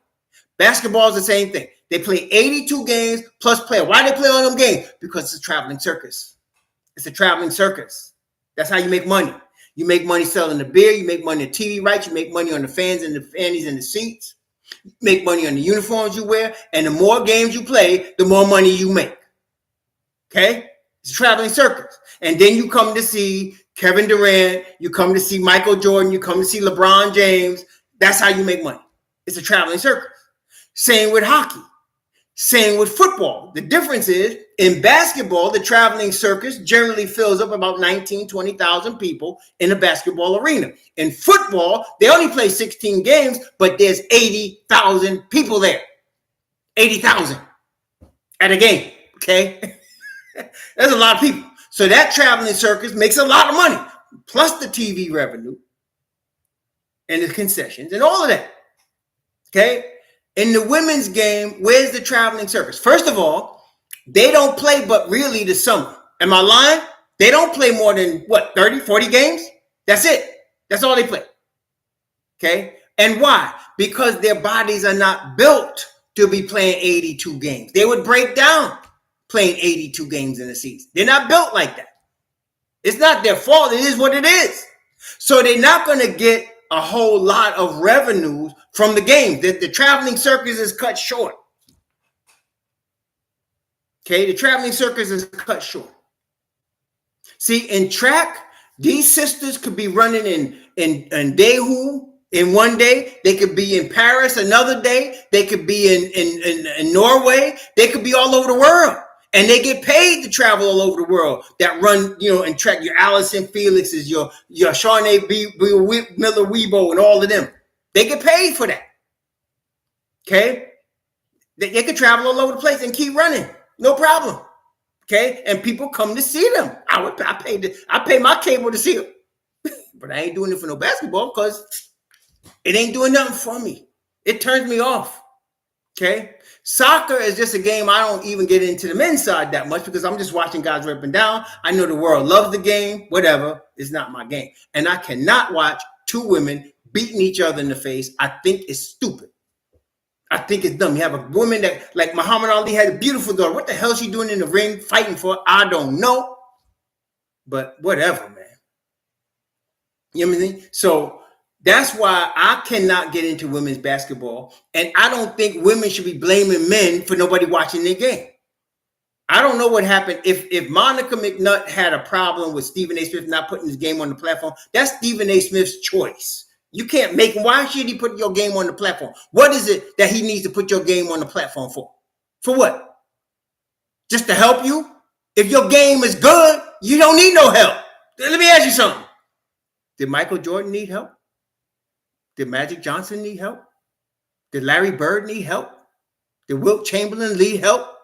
Basketball is the same thing. They play 82 games plus player. Why do they play on them games? Because it's a traveling circus. It's a traveling circus. That's how you make money. You make money selling the beer. You make money on TV rights. You make money on the fans and the fannies and the seats. You make money on the uniforms you wear. And the more games you play, the more money you make. Okay? It's a traveling circus. And then you come to see Kevin Durant. You come to see Michael Jordan. You come to see LeBron James. That's how you make money. It's a traveling circus. Same with hockey. Same with football. The difference is in basketball, the traveling circus generally fills up about 19, 20,000 people in a basketball arena. In football, they only play 16 games, but there's 80,000 people there. 80,000 at a game, okay? There's a lot of people. So that traveling circus makes a lot of money, plus the TV revenue and the concessions and all of that. Okay? In the women's game, where's the traveling circus? First of all, they don't play but really the summer. Am I lying? They don't play more than, 30, 40 games? That's it. That's all they play. Okay? And why? Because their bodies are not built to be playing 82 games. They would break down playing 82 games in a season. They're not built like that. It's not their fault. It is what it is. So they're not going to get a whole lot of revenues from the games. The traveling circus is cut short. Okay, the traveling circus is cut short. See, in track, these sisters could be running in Daegu in one day. They could be in Paris another day. They could be in Norway. They could be all over the world. And they get paid to travel all over the world that run, and track. Your Allison Felixes, your Shawnee Miller Weibo, and all of them. They get paid for that. Okay? They can travel all over the place and keep running. No problem. Okay? And people come to see them. I pay my cable to see them. But I ain't doing it for no basketball because it ain't doing nothing for me. It turns me off. Okay? Soccer is just a game I don't even get into the men's side that much because I'm just watching guys ripping down. I know the world loves the game. Whatever. It's not my game. And I cannot watch two women beating each other in the face. I think it's stupid. I think it's dumb. You have a woman that, like Muhammad Ali, had a beautiful daughter. What the hell is she doing in the ring fighting for? I don't know. But whatever, man. You know what I mean? So that's why I cannot get into women's basketball. And I don't think women should be blaming men for nobody watching their game. I don't know what happened. If Monica McNutt had a problem with Stephen A. Smith not putting his game on the platform, that's Stephen A. Smith's choice. You can't make him. Why should he put your game on the platform? What is it that he needs to put your game on the platform for? For what? Just to help you? If your game is good, you don't need no help. Let me ask you something. Did Michael Jordan need help? Did Magic Johnson need help? Did Larry Bird need help? Did Wilt Chamberlain need help?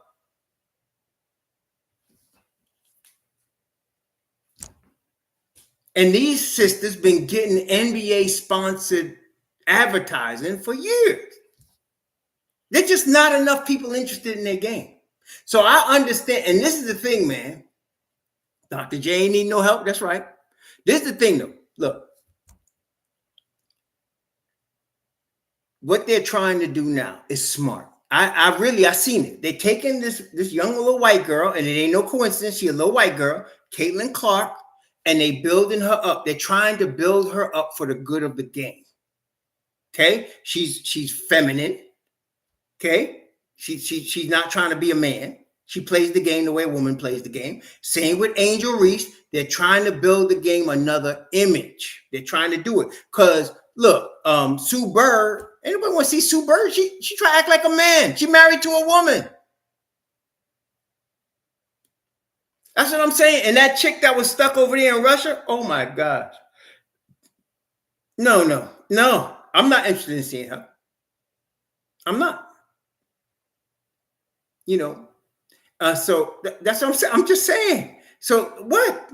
And these sisters been getting NBA sponsored advertising for years. There's just not enough people interested in their game. So I understand. And this is the thing, man. Dr. J ain't need no help. That's right. This is the thing, though. Look. What they're trying to do now is smart. I seen it. They're taking this young little white girl, and it ain't no coincidence. She's a little white girl, Caitlin Clark, and they building her up. They're trying to build her up for the good of the game. Okay, she's feminine. Okay, she's not trying to be a man. She plays the game the way a woman plays the game. Same with Angel Reese. They're trying to build the game another image. They're trying to do it because look, Sue Bird. Anybody want to see Sue Bird? She try to act like a man. She married to a woman. That's what I'm saying. And that chick that was stuck over there in Russia, oh my gosh. No. I'm not interested in seeing her. I'm not. So that's what I'm saying. I'm just saying. So what?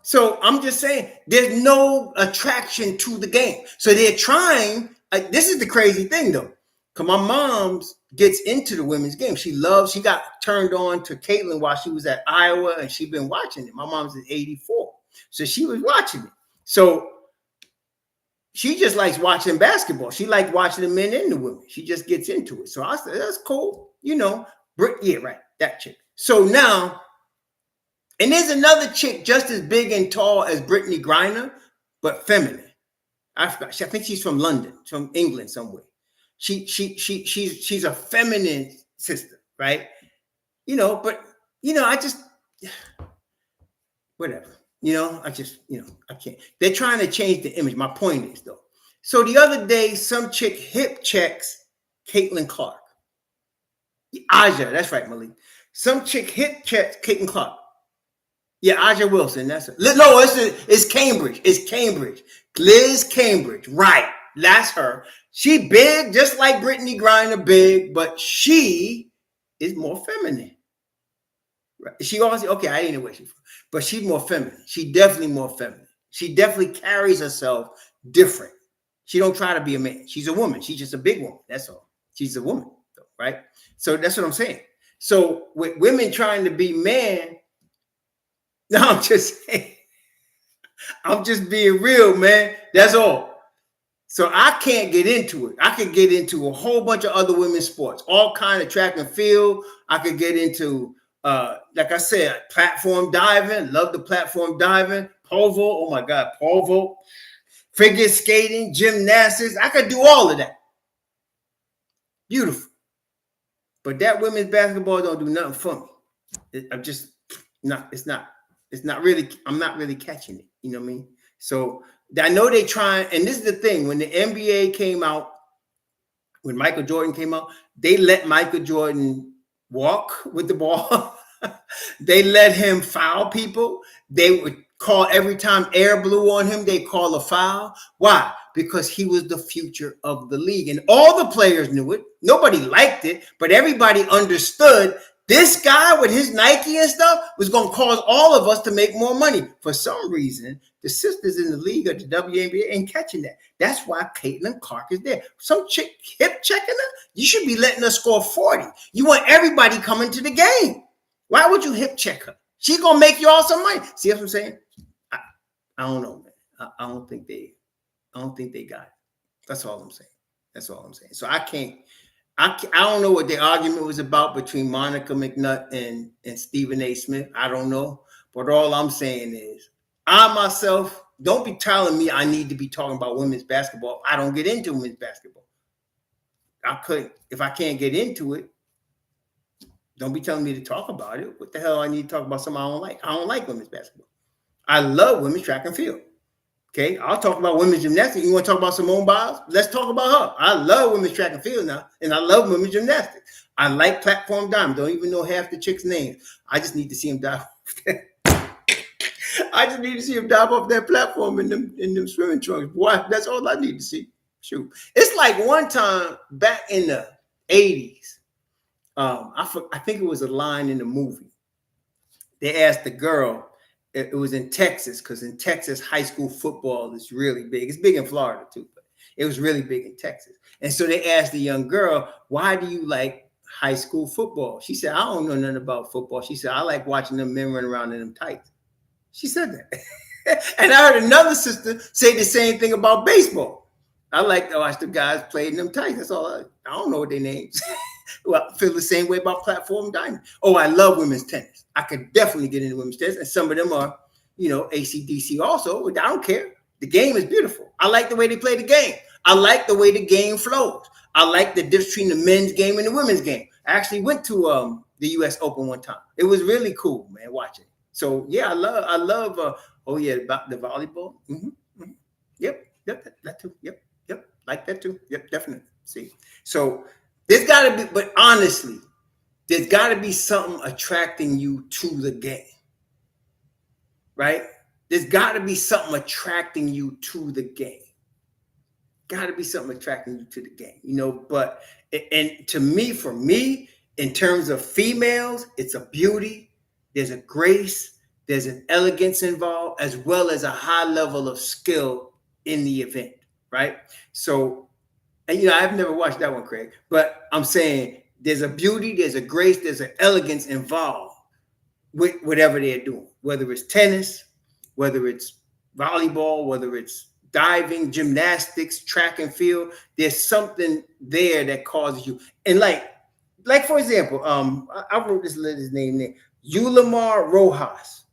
So I'm just saying there's no attraction to the game. So they're trying. This is the crazy thing, though. Because my mom's gets into the women's game. She got turned on to Caitlin while she was at Iowa, and she's been watching it. My mom's in 84. So she was watching it. So she just likes watching basketball. She likes watching the men and the women. She just gets into it. So I said, that's cool. Yeah, right. That chick. So now, and there's another chick just as big and tall as Brittany Griner, but feminine. I forgot. I think she's from London, from England somewhere. She's a feminine sister, right? But I just whatever. I can't. They're trying to change the image. My point is though. So the other day, some chick hip checks Caitlin Clark. Aja, that's right, Malik. Some chick hip checks Caitlin Clark. Yeah, Aja Wilson. That's it. No, it's Cambridge. It's Cambridge. Liz Cambridge. Right. That's her. She big, just like Brittany Griner big, but she is more feminine. Right? She also okay. I didn't know where she's from, but she's more feminine. She definitely more feminine. She definitely carries herself different. She don't try to be a man. She's a woman. She's just a big woman. That's all. She's a woman, right? So that's what I'm saying. So with women trying to be man, no, I'm just saying. I'm just being real, man. That's all. So I can't get into it. I could get into a whole bunch of other women's sports, all kind of track and field. I could get into, like I said, platform diving. Love the platform diving. Pole vault. Oh my God, pole vault. Figure skating, gymnastics. I could do all of that. Beautiful. But that women's basketball don't do nothing for me. I'm just not. It's not really. I'm not really catching it. You know what I mean? So I know they trying, and this is the thing. When the NBA came out, when Michael Jordan came out, they let Michael Jordan walk with the ball. They let him foul people. They would call every time air blew on him, they call a foul. Why? Because he was the future of the league. And all the players knew it. Nobody liked it, but everybody understood this guy with his Nike and stuff was going to cause all of us to make more money. For some reason, the sisters in the league of the WNBA ain't catching that. That's why Caitlin Clark is there. Some chick hip checking her. You should be letting her score 40. You want everybody coming to the game. Why would you hip check her? She's going to make you all some money. See what I'm saying? I don't know, man. I don't think they got it. That's all I'm saying. That's all I'm saying. So I don't know what the argument was about between Monica McNutt and Stephen A. Smith. I don't know. But all I'm saying is, I myself, don't be telling me I need to be talking about women's basketball. I don't get into women's basketball. If I can't get into it, don't be telling me to talk about it. What the hell I need to talk about something I don't like? I don't like women's basketball. I love women's track and field. Okay, I'll talk about women's gymnastics. You want to talk about Simone Biles? Let's talk about her. I love women's track and field now, and I love women's gymnastics. I like platform diving. Don't even know half the chicks' names. I just need to see them dive off that. I just need to see them dive off that platform in them swimming trunks. Boy, that's all I need to see. Shoot. It's like one time back in the 80s, I think it was a line in the movie. They asked the girl, it was in Texas, because in Texas, high school football is really big. It's big in Florida too, but it was really big in Texas. And so they asked the young girl, why do you like high school football? She said, I don't know nothing about football. She said, I like watching them men run around in them tights. She said that. And I heard another sister say the same thing about baseball. I like to watch the guys play in them tights. That's all. I don't know what their names. Well, I feel the same way about platform diving. Oh, I love women's tennis. I could definitely get into women's tennis. And some of them are, AC/DC also. I don't care. The game is beautiful. I like the way they play the game. I like the way the game flows. I like the difference between the men's game and the women's game. I actually went to the U.S. Open one time. It was really cool, man, watching. So, yeah, I love about the volleyball. Mm-hmm, mm-hmm. Yep, that too. Yep, like that too. Yep, definitely. See, so there's got to be, but honestly, there's got to be something attracting you to the game, right? There's got to be something attracting you to the game. Got to be something attracting you to the game, but, and to me, for me, in terms of females, it's a beauty, there's a grace, there's an elegance involved, as well as a high level of skill in the event, right? So, and I've never watched that one, Craig, but I'm saying there's a beauty, there's a grace, there's an elegance involved with whatever they're doing, whether it's tennis, whether it's volleyball, whether it's diving, gymnastics, track and field. There's something there that causes you. And like for example, I wrote this lady's name there, Yulimar Rojas.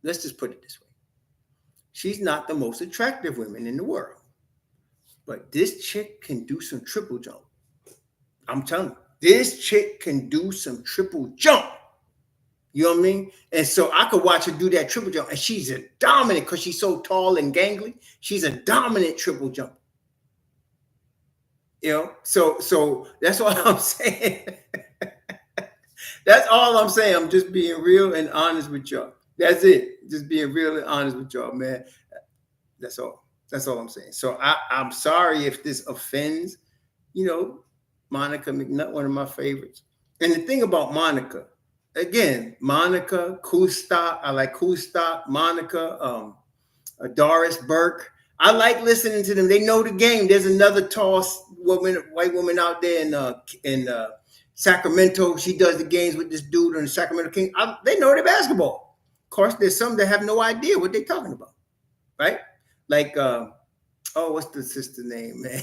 Let's just put it this way. She's not the most attractive woman in the world. But this chick can do some triple jump. I'm telling you, this chick can do some triple jump. You know what I mean? And so I could watch her do that triple jump. And she's a dominant, because she's so tall and gangly. She's a dominant triple jump. So that's all I'm saying. That's all I'm saying. I'm just being real and honest with y'all. That's it. Just being real and honest with y'all, man. That's all. That's all I'm saying. So I'm sorry if this offends, Monica McNutt, one of my favorites. And the thing about Monica, again, Monica Kustok. I like Kustok, Monica, Doris Burke. I like listening to them. They know the game. There's another tall woman, white woman out there in Sacramento. She does the games with this dude on the Sacramento Kings. They know their basketball. Of course, there's some that have no idea what they're talking about, right? Like, what's the sister name, man?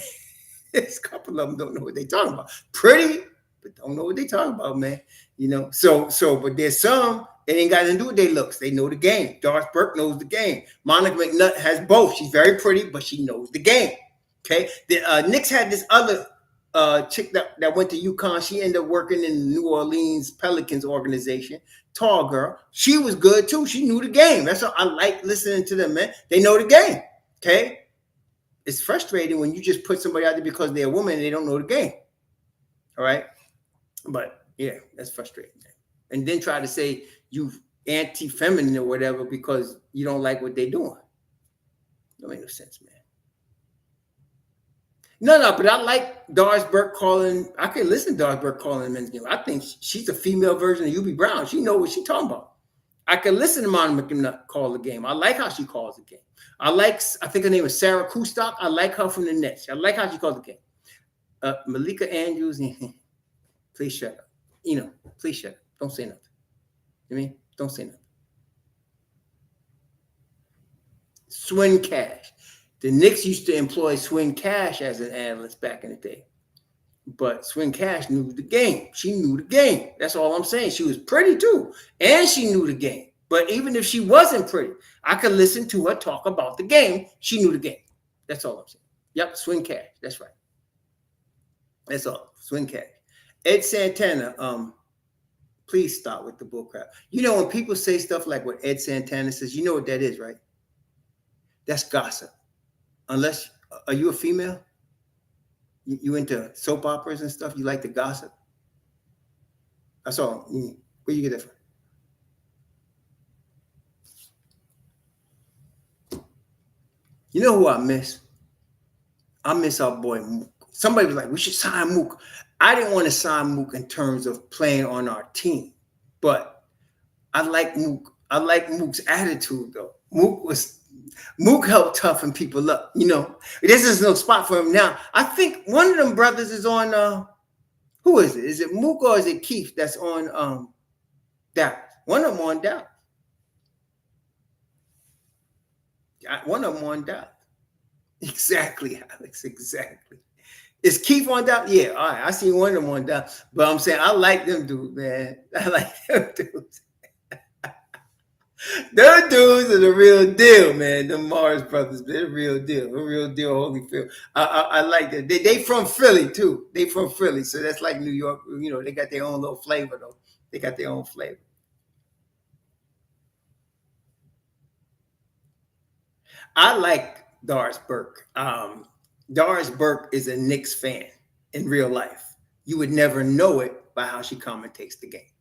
There's a couple of them don't know what they're talking about. Pretty, but don't know what they're talking about, man. You know, but there's some, it ain't got nothing to do with their looks. They know the game. Doris Burke knows the game. Monica McNutt has both. She's very pretty, but she knows the game. Okay. The Knicks had this other chick that went to UConn. She ended up working in the New Orleans Pelicans organization. Tall girl. She was good too. She knew the game. That's what I like listening to them, man. They know the game. Okay. It's frustrating when you just put somebody out there because they're a woman and they don't know the game. All right. But yeah, that's frustrating. And then try to say you anti-feminine or whatever because you don't like what they're doing. Don't make no sense, man. No, but I like Doris Burke calling. I can listen to Doris Burke calling the men's game. I think she's a female version of UB Brown. She knows what she's talking about. I can listen to Monica McNutt call the game. I like how she calls the game. I think her name is Sarah Kustok. I like her from the Nets. I like how she calls the game. Malika Andrews, please shut up. Please shut up. Don't say nothing. You mean? Don't say nothing. Swin Cash. The Knicks used to employ Swin Cash as an analyst back in the day. But Swin Cash knew the game. She knew the game. That's all I'm saying. She was pretty too. And she knew the game. But even if she wasn't pretty, I could listen to her talk about the game. She knew the game. That's all I'm saying. Yep, Swin Cash. That's right. That's all. Swin Cash. Ed Santana, please stop with the bullcrap. When people say stuff like what Ed Santana says, you know what that is, right? That's gossip. Unless, are you a female? You into soap operas and stuff? You like to gossip? That's all. Where you get that from? You know who I miss? I miss our boy Mook. Somebody was like, we should sign Mook. I didn't want to sign Mook in terms of playing on our team, but I like Mook. I like Mook's attitude, though. Mook helped toughen people up. This is no spot for him now. I think one of them brothers is on. Who is it? Is it Mook or is it Keith that's on Dallas? One of them on Dallas. One of them on Dallas. Exactly, Alex. Exactly. Is Keith on Dallas? Yeah, all right. I seen one of them on Dallas. But I'm saying I like them dudes, man. I like them dudes. Them dudes are the real deal, man. The Mars brothers, they're the real deal. The real deal, Holyfield. I like that. They from Philly, too. They from Philly. So that's like New York. They got their own little flavor, though. They got their own flavor. I like Doris Burke. Doris Burke is a Knicks fan in real life. You would never know it by how she commentates the game.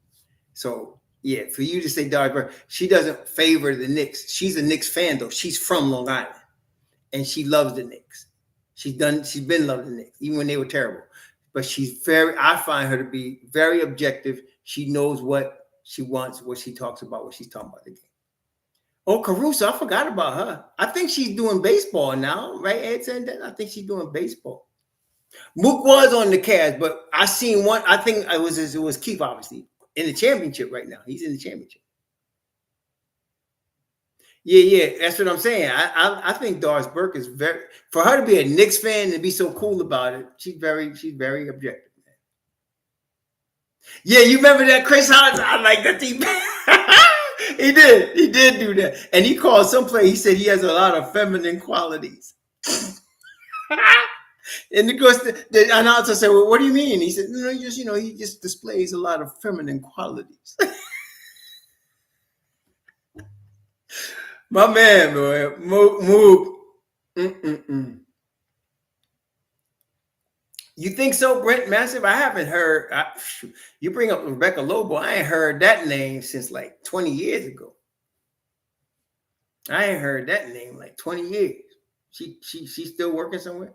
So, yeah, for you to say Doris Burke, she doesn't favor the Knicks. She's a Knicks fan, though. She's from Long Island, and she loves the Knicks. She's been loving the Knicks, even when they were terrible. But I find her to be very objective. She knows what she wants, what she talks about, what she's talking about the game. Oh, Caruso, I forgot about her. I think she's doing baseball now, right, Ed said that? I think she's doing baseball. Mook was on the Cavs, but I seen one. I think it was Keith, obviously, in the championship right now. He's in the championship. Yeah, that's what I'm saying. I think Doris Burke is for her to be a Knicks fan and be so cool about it. She's very objective. Man. Yeah, you remember that Chris Hodge? I like that team. He did do that. And he called some play. He said he has a lot of feminine qualities. And of course, the announcer said, well, what do you mean? He said, no, he just displays a lot of feminine qualities. My man, boy. Mook. You think so, Brent Massive? I haven't heard. You bring up Rebecca Lobo. I ain't heard that name since like 20 years ago. I ain't heard that name like 20 years. She's still working somewhere?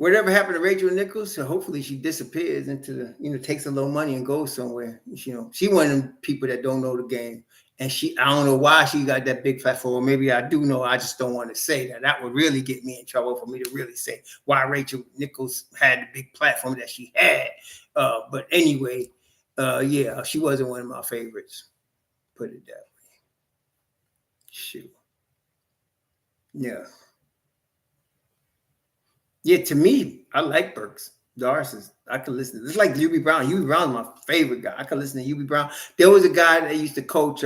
whatever happened to Rachel Nichols? So hopefully she disappears into the, takes a little money and goes somewhere. She one of them people that don't know the game. And I don't know why she got that big platform. Maybe I do know. I just don't want to say that. That would really get me in trouble for me to really say why Rachel Nichols had the big platform that she had. But anyway, yeah, she wasn't one of my favorites. Put it that way. Shoot. Yeah. Yeah, to me, I like Burks. Doris I could listen to. It's like UB Brown. UB Brown's my favorite guy. I could listen to UB Brown. There was a guy that used to coach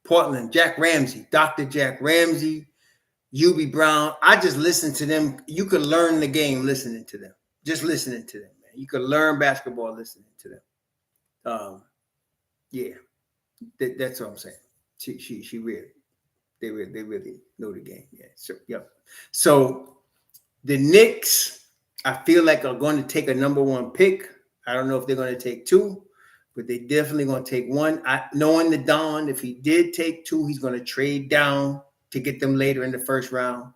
Portland, Jack Ramsey, Dr. Jack Ramsey, UB Brown. I just listened to them. You could learn the game listening to them. Just listening to them, man. You could learn basketball listening to them. Yeah, that's what I'm saying. She really, they really know the game. Yeah. So yep. So the Knicks, I feel like are going to take a number one pick. I don't know if they're going to take two, but they definitely going to take one. Knowing the Don, if he did take two, he's going to trade down to get them later in the first round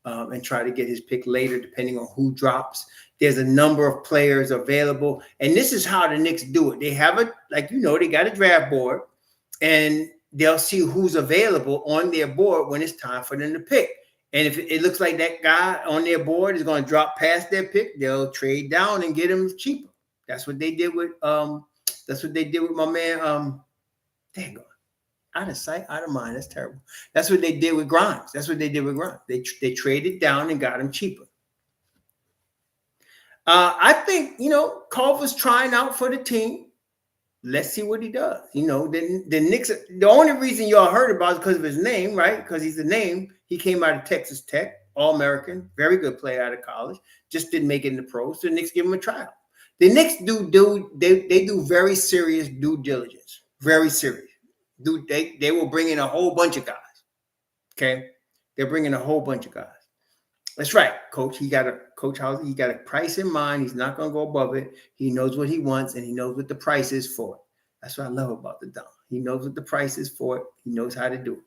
and try to get his pick later, depending on who drops. There's a number of players available. And this is how the Knicks do it. They have they got a draft board, and they'll see who's available on their board when it's time for them to pick. And if it looks like that guy on their board is going to drop past their pick, they'll trade down and get him cheaper. That's what they did with my man. Dang on. Out of sight, out of mind. That's terrible. That's what they did with Grimes. They traded down and got him cheaper. I think Culver's trying out for the team. Let's see what he does. The Knicks. The only reason y'all heard about is because of his name, right? Because he's the name. He came out of Texas Tech, All-American, very good player out of college. Just didn't make it in the pros. So the Knicks give him a tryout. The Knicks they do very serious due diligence. Very serious. They will bring in a whole bunch of guys. Okay, they're bringing a whole bunch of guys. That's right, Coach. Coach Hauser. He got a price in mind. He's not going to go above it. He knows what he wants, and he knows what the price is for it. That's what I love about the Don. He knows what the price is for it. He knows how to do it.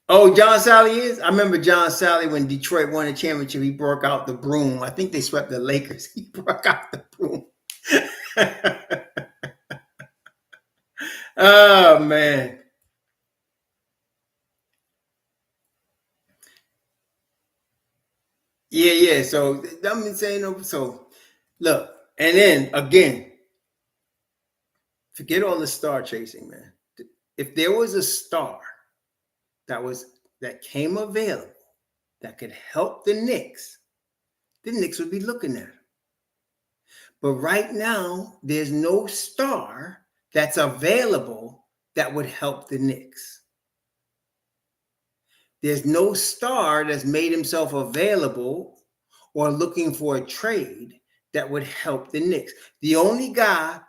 Oh, John Sally is? I remember John Sally when Detroit won the championship. He broke out the broom. I think they swept the Lakers. He broke out the broom. Oh, man. Yeah. So I'm saying, so look, and then again, forget all the star chasing, man. If there was a star that came available that could help the Knicks would be looking at him. But right now, there's no star that's available that would help the Knicks. There's no star that's made himself available or looking for a trade that would help the Knicks. The only guy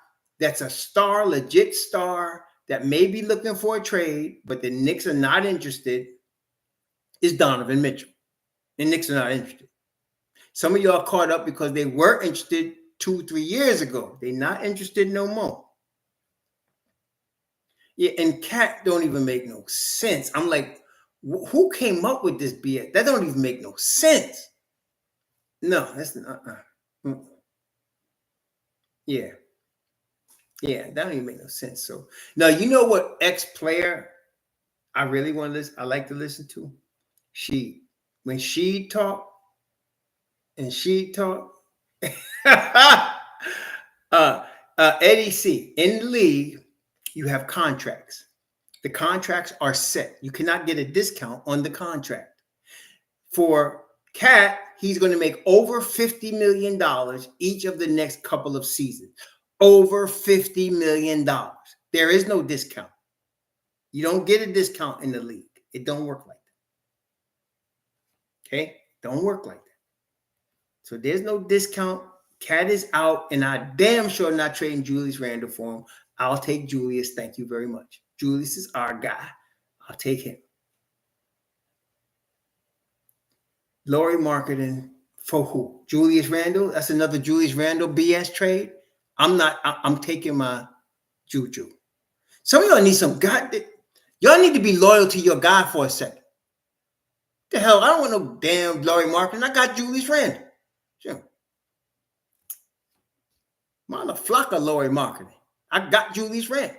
that's a star, legit star, that may be looking for a trade, but the Knicks are not interested, is Donovan Mitchell. The Knicks are not interested. Some of y'all caught up because they were interested 2-3 years ago. They're not interested no more. Yeah, and Cat don't even make no sense. I'm like, who came up with this BS? That don't even make no sense. No, that's not. Yeah. Yeah, that don't even make no sense. So now you know what ex-player I really want to listen. I like to listen to. When she talk, Eddie C. In the league, you have contracts. The contracts are set. You cannot get a discount on the contract. For Cat, he's going to make over $50 million each of the next couple of seasons. Over $50 million. There is no discount. You don't get a discount in the league. It don't work like that. Okay? Don't work like that. So there's no discount. Cat is out, and I damn sure not trading Julius Randle for him. I'll take Julius. Thank you very much. Julius is our guy. I'll take him. Lori marketing for who? Julius Randle? That's another Julius Randle BS trade. I'm taking my Juju. Some of y'all need some God. Y'all need to be loyal to your guy for a second. The hell, I don't want no damn Laurie Marketing. I got Julius Randle. Sure. Motherfucker, Laurie Marketing. I got Julius Randle.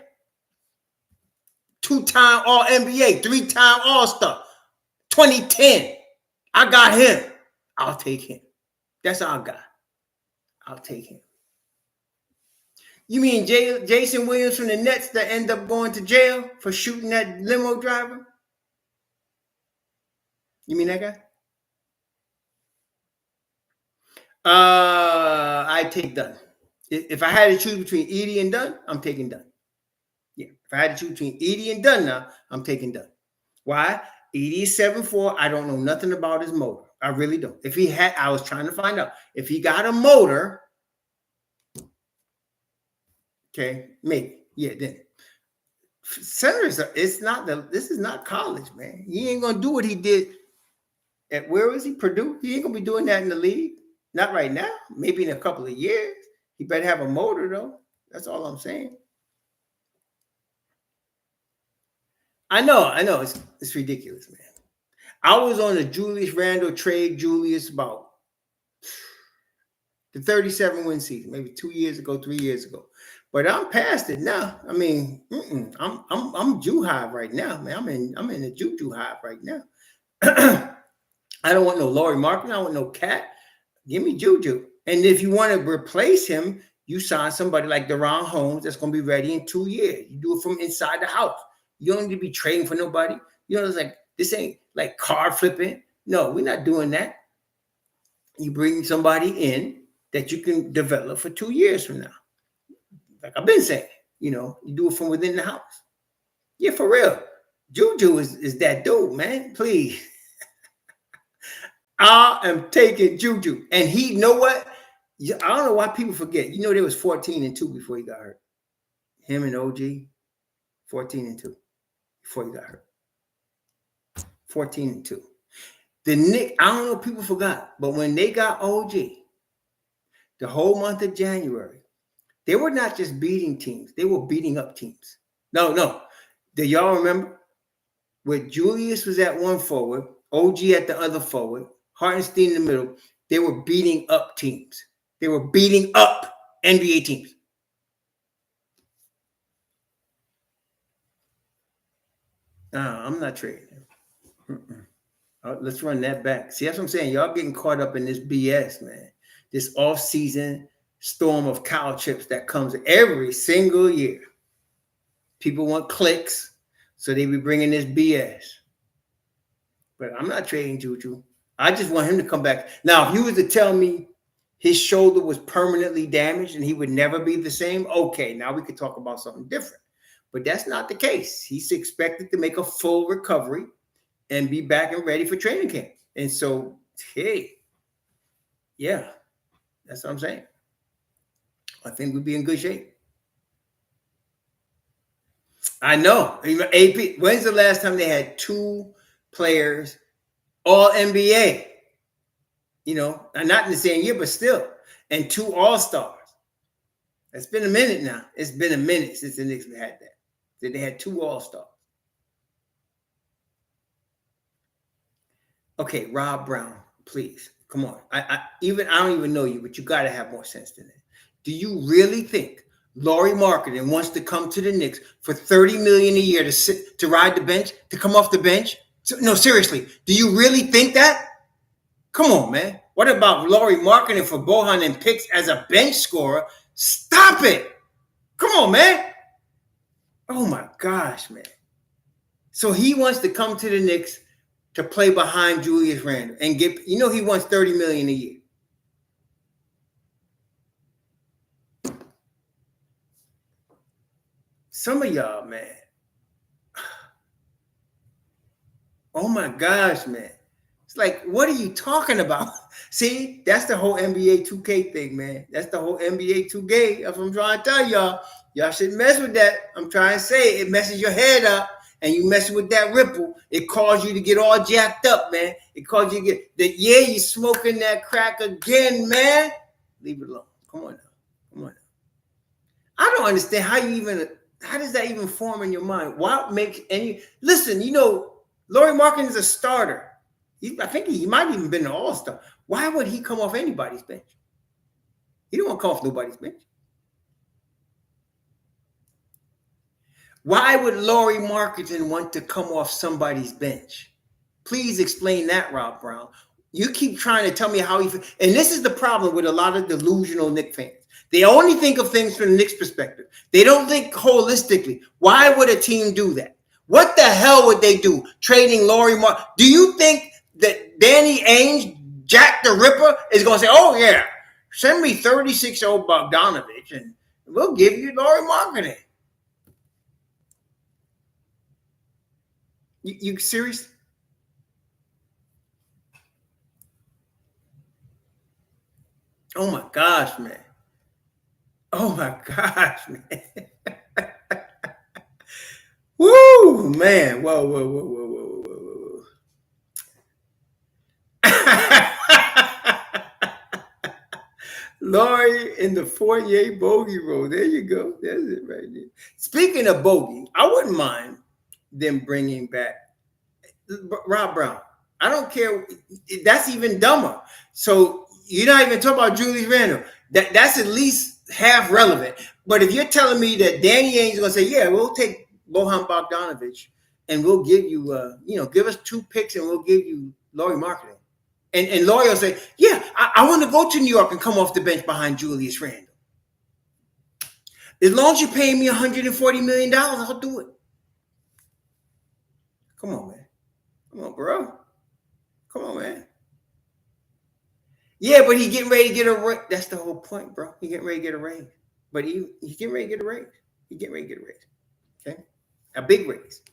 2-time All-NBA, 3-time All-Star. 2010. I got him. I'll take him. That's all I got. I'll take him. You mean Jason Williams from the Nets that end up going to jail for shooting that limo driver? You mean that guy? I take Dunn. If I had to choose between Edie and Dunn, I'm taking Dunn. Yeah, if I had to choose between Edie and Dunn now, I'm taking Dunn. Why? Edie is 7'4". I don't know nothing about his motor. I really don't. If he had, I was trying to find out. If he got a motor, okay, maybe. Yeah, then. Senators, this is not college, man. He ain't gonna do what he did at, where is he? Purdue? He ain't gonna be doing that in the league. Not right now. Maybe in a couple of years. He better have a motor though. That's all I'm saying. I know. It's ridiculous, man. I was on the Julius Randle trade, Julius, about the 37-win season, maybe 2 years ago, 3 years ago. But I'm past it now. I mean, I'm Jew hive right now, man. I'm in the Juju hive right now. I don't want no Laurie Marketing. I don't want no Cat. Give me Juju. And if you want to replace him, you sign somebody like Deron Holmes that's going to be ready in 2 years. You do it from inside the house. You don't need to be trading for nobody. You know, it's like, this ain't like card flipping. No, we're not doing that. You bring somebody in that you can develop for 2 years from now. Like I've been saying, you know, you do it from within the house. Yeah, for real. Juju is that dude, man. Please. I am taking Juju. And he, you know what? I don't know why people forget. You know, there was 14-2 before he got hurt. Him and OG, 14-2 before he got hurt. 14-2. The Knicks, I don't know if people forgot, but when they got OG, the whole month of January, they were not just beating teams, they were beating up teams. No. Do y'all remember? Where Julius was at one forward, OG at the other forward, Hartenstein in the middle, they were beating up teams. They were beating up NBA teams. I'm not trading. Let's run that back. See, that's what I'm saying. Y'all getting caught up in this BS, man. This off-season storm of cow chips that comes every single year. People want clicks, so they be bringing this BS. But I'm not trading Juju. I just want him to come back. Now, if you were to tell me his shoulder was permanently damaged and he would never be the same, okay, now we could talk about something different. But that's not the case. He's expected to make a full recovery and be back and ready for training camp. And so, hey, yeah, that's what I'm saying. I think we'd be in good shape. I know. AP, when's the last time they had two players all NBA? You know, not in the same year, but still. And two all-stars. It's been a minute now. It's been a minute since the Knicks had that. That they had two all-stars. Okay, Rob Brown, please. Come on. I don't even know you, but you got to have more sense than that. Do you really think Laurie Marketing wants to come to the Knicks for $30 million a year to ride the bench, to come off the bench? No, seriously. Do you really think that? Come on, man. What about Laurie Marketing for Bohan and picks as a bench scorer? Stop it. Come on, man. Oh, my gosh, man. So he wants to come to the Knicks to play behind Julius Randle and get, he wants $30 million a year. Some of y'all, man. Oh my gosh, man. It's like, what are you talking about? See, that's the whole NBA 2K thing, man. That's the whole NBA 2K. That's what I'm trying to tell y'all. Y'all shouldn't mess with that. I'm trying to say it messes your head up. And you messing with that ripple, it caused you to get all jacked up, man. It caused you to get that. Yeah, you smoking that crack again, man. Leave it alone. Come on now. I don't understand how does that even form in your mind? What makes any? Listen, Laurie Marketing is a starter. I think he might even been an all-star. Why would he come off anybody's bench? He don't want to come off nobody's bench. Why would Lauri Markkanen want to come off somebody's bench? Please explain that, Rob Brown. You keep trying to tell me how he, and this is the problem with a lot of delusional Knicks fans. They only think of things from the Knicks perspective. They don't think holistically. Why would a team do that? What the hell would they do trading Lauri Markkanen? Do you think that Danny Ainge, Jack the Ripper, is going to say, oh yeah, send me 36-year-old Bogdanovich and we'll give you Lauri Markkanen? You serious? Oh my gosh, man. Oh my gosh, man. Woo, man. Whoa. Lauri in the Fournier bogey roll. There you go. That's it right there. Speaking of bogey, I wouldn't mind them bringing back Rob Brown. I don't care. That's even dumber. So you're not even talking about Julius Randle. That's at least half relevant. But if you're telling me that Danny Ainge is going to say, yeah, we'll take Bojan Bogdanovich and we'll give you, give us 2 picks and we'll give you Lauri Markkanen. And Lauri will say, yeah, I want to go to New York and come off the bench behind Julius Randle. As long as you're paying me $140 million, I'll do it. Come on, man. Come on, bro. Come on, man. Yeah, but he's getting ready to get a raise. That's the whole point, bro. He's getting ready to get a raise. But he's getting ready to get a raise. He's getting ready to get a raise. Okay? A big raise.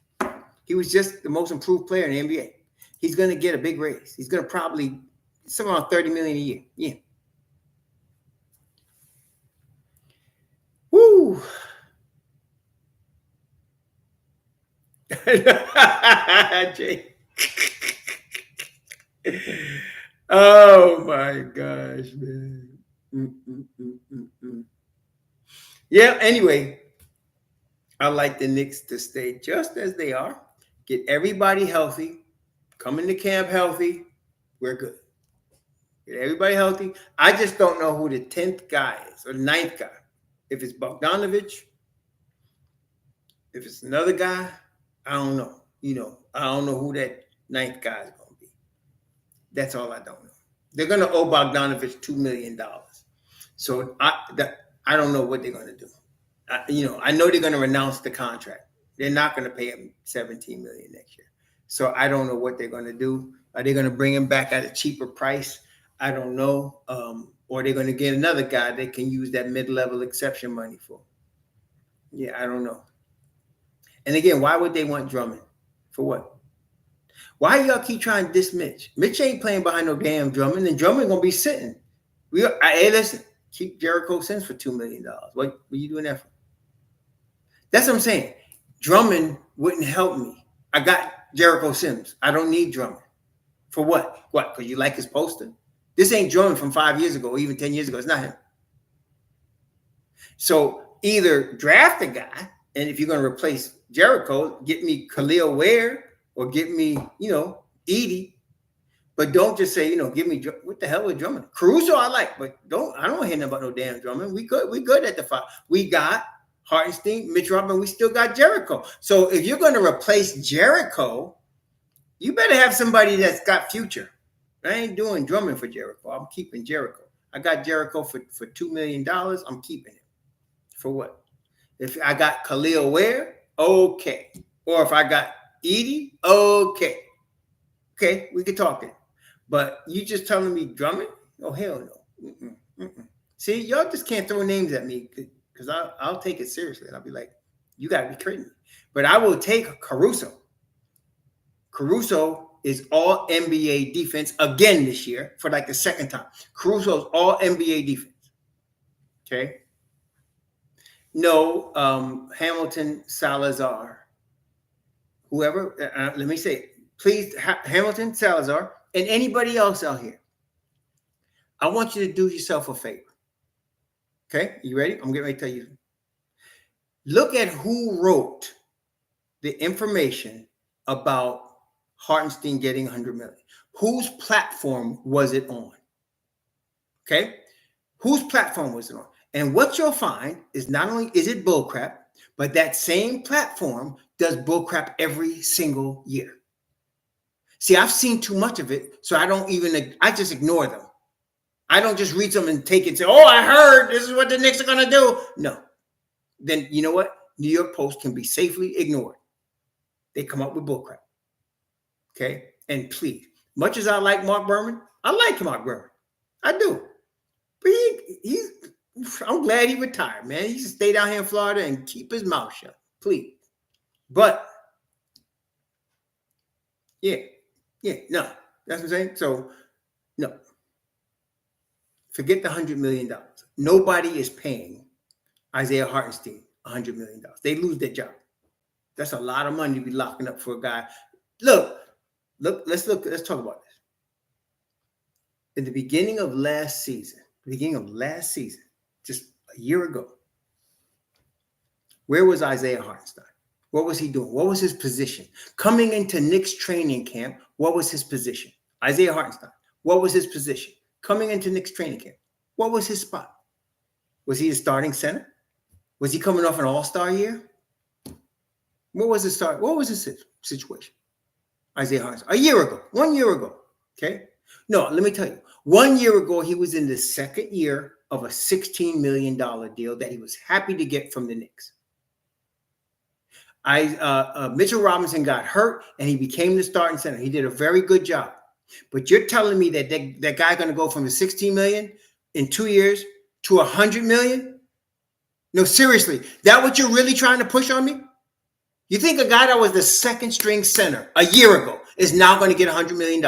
He was just the most improved player in the NBA. He's going to get a big raise. He's going to probably somewhere around $30 million a year. Yeah. Woo. Jay. Oh my gosh, man. Yeah, anyway, I like the Knicks to stay just as they are. Get everybody healthy. Come into camp healthy. We're good. Get everybody healthy. I just don't know who the 10th guy is or the 9th guy. If it's Bogdanovich, if it's another guy, I don't know. I don't know who that 9th guy is going to be. That's all I don't know. They're going to owe Bogdanovich $2 million. So I don't know what they're going to do. I know they're going to renounce the contract. They're not going to pay him $17 million next year. So I don't know what they're going to do. Are they going to bring him back at a cheaper price? I don't know. Or they're going to get another guy they can use that mid-level exception money for. Yeah, I don't know. And again, why would they want Drummond? For what? Why y'all keep trying to diss Mitch? Mitch ain't playing behind no damn Drummond, and Drummond going to be sitting. Hey, listen, keep Jericho Sims for $2 million. What are you doing that for? That's what I'm saying. Drummond wouldn't help me. I got Jericho Sims. I don't need Drummond. For what? What? Because you like his poster? This ain't Drummond from 5 years ago or even 10 years ago. It's not him. So either draft a guy, and if you're going to replace Jericho, get me Khalil Ware or get me, Edie. But don't just say, give me what the hell with Drummond. Caruso I like, but I don't want to hear nothing about no damn Drummond. We good at the 5. We got Hartenstein, Mitch Robinson, we still got Jericho. So if you're going to replace Jericho, you better have somebody that's got future. I ain't doing Drummond for Jericho. I'm keeping Jericho. I got Jericho for $2 million. I'm keeping it. For what? If I got Khalil Ware, okay. Or if I got Edie, okay. Okay, we can talk it. But you just telling me Drummond? Oh, hell no. See, y'all just can't throw names at me because I'll take it seriously. And I'll be like, you got to be kidding me. But I will take Caruso. Caruso is all NBA defense again this year for like the second time. Caruso's all NBA defense. Okay. No, Hamilton, Salazar, whoever, let me say, please, Hamilton, Salazar, and anybody else out here. I want you to do yourself a favor. Okay, you ready? I'm getting ready to tell you. Look at who wrote the information about Hartenstein getting $100 million. whose platform was it on? Okay? Whose platform was it on? And what you'll find is not only is it bullcrap, but that same platform does bullcrap every single year. See, I've seen too much of it, so I just ignore them. I don't just read them and take it and say, oh, I heard this is what the Knicks are going to do. No. Then you know what? New York Post can be safely ignored. They come up with bullcrap. Okay? And please, much as I like Mark Berman, I like Mark Berman. I do. But I'm glad he retired, man. He should stay down here in Florida and keep his mouth shut. Please. But, no. That's what I'm saying. So, no. Forget the $100 million. Nobody is paying Isaiah Hartenstein $100 million. They lose their job. That's a lot of money to be locking up for a guy. Look, let's talk about this. In the beginning of last season, just a year ago, where was Isaiah Hartenstein? What was he doing? What was his position? Coming into Knicks training camp, what was his position? Isaiah Hartenstein, what was his position? Coming into Knicks training camp, what was his spot? Was he a starting center? Was he coming off an all-star year? What was his start? What was his situation? Isaiah Hartenstein. 1 year ago. Okay. No, let me tell you. 1 year ago, he was in the second year of a $16 million deal that he was happy to get from the Knicks. Mitchell Robinson got hurt and he became the starting center. He did a very good job. But you're telling me that that guy's going to go from the $16 million in 2 years to $100 million? No, seriously. That what you're really trying to push on me? You think a guy that was the second string center a year ago is now going to get $100 million?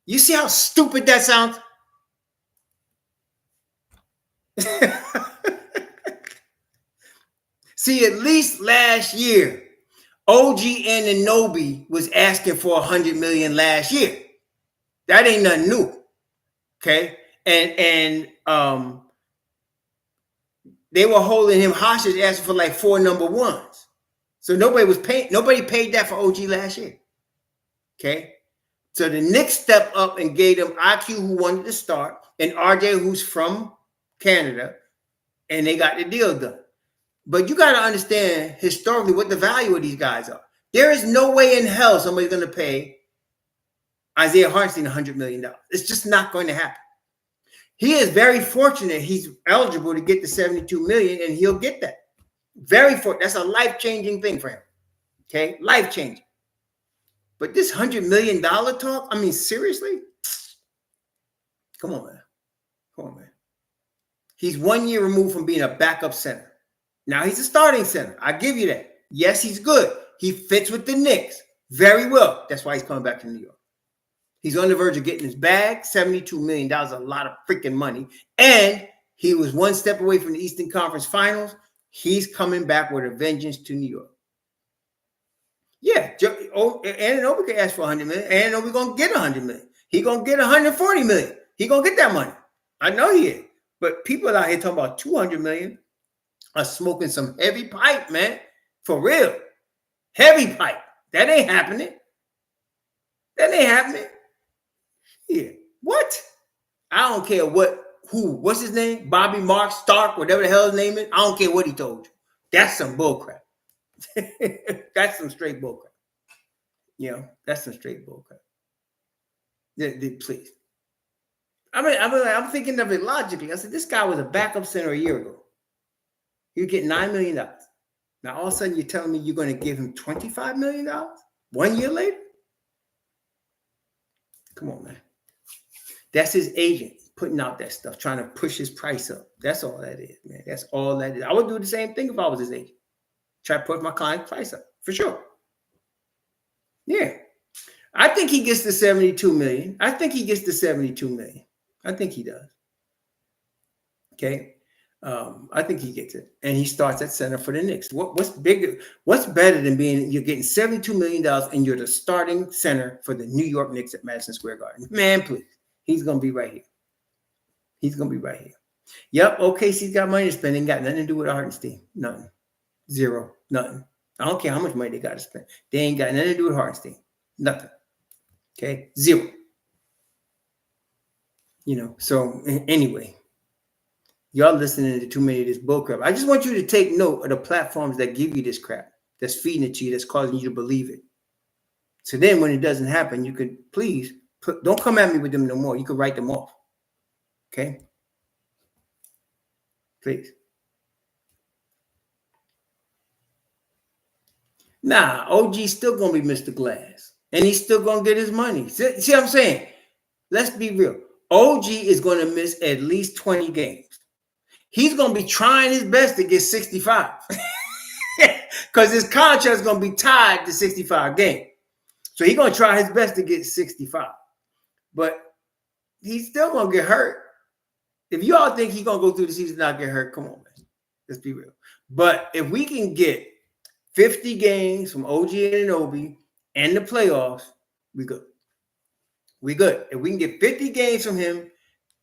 You see how stupid that sounds? See, at least last year, OG Anunoby was asking for $100 million last year. That ain't nothing new. Okay. And they were holding him hostage, asking for like 4 number ones. So nobody paid that for OG last year. Okay. So the Knicks stepped up and gave them IQ, who wanted to start, and RJ, who's from Canada, and they got the deal done. But you got to understand historically what the value of these guys are. There is no way in hell somebody's going to pay Isaiah Hartenstein $100 million. It's just not going to happen. He is very fortunate he's eligible to get the $72 million, and he'll get that. Very fortunate. That's a life-changing thing for him. Okay? Life-changing. But this $100 million talk, I mean, seriously? Come on, man. He's 1 year removed from being a backup center. Now he's a starting center. I give you that. Yes, he's good. He fits with the Knicks very well. That's why he's coming back to New York. He's on the verge of getting his bag. $72 million, a lot of freaking money. And he was one step away from the Eastern Conference Finals. He's coming back with a vengeance to New York. Yeah, Anunoby can ask for $100 million. Anunoby going to get $100 million. He's going to get $140 million. He's going to get that money. I know he is. But people out here talking about $200 million are smoking some heavy pipe, man. For real. Heavy pipe. That ain't happening. Yeah. What? I don't care what's his name? Bobby Mark Stark, whatever the hell his name is. I don't care what he told you. That's some bullcrap. That's some straight bullcrap. That's some straight bullcrap. Please. I'm thinking of it logically. I said, this guy was a backup center a year ago. You get $9 million. Now, all of a sudden, you're telling me you're going to give him $25 million 1 year later? Come on, man. That's his agent putting out that stuff, trying to push his price up. That's all that is, man. That's all that is. I would do the same thing if I was his agent. Try to put my client's price up, for sure. Yeah. I think he gets the $72 million. I think he gets the $72 million. I think he does. Okay. I think he gets it. And he starts at center for the Knicks. What's bigger? What's better than you're getting $72 million and you're the starting center for the New York Knicks at Madison Square Garden? Man, please. He's going to be right here. Yep. OKC's got money to spend. Ain't got nothing to do with Hartenstein. Nothing. Zero. Nothing. I don't care how much money they got to spend. They ain't got nothing to do with Hartenstein. Nothing. Okay, 0. So anyway, y'all listening to too many of this bull crap. I just want you to take note of the platforms that give you this crap, that's feeding it to you, that's causing you to believe it. So then when it doesn't happen, you could please don't come at me with them no more. You could write them off. Okay? Please. Nah, OG's still gonna be Mr. Glass. And he's still gonna get his money. See what I'm saying? Let's be real. OG is gonna miss at least 20 games. He's gonna be trying his best to get 65. Because his contract is gonna be tied to 65 games. So he's gonna try his best to get 65. But he's still gonna get hurt. If you all think he's gonna go through the season and not get hurt, come on, man. Let's be real. But if we can get 50 games from OG Anunoby and the playoffs, we good. We good. If we can get 50 games from him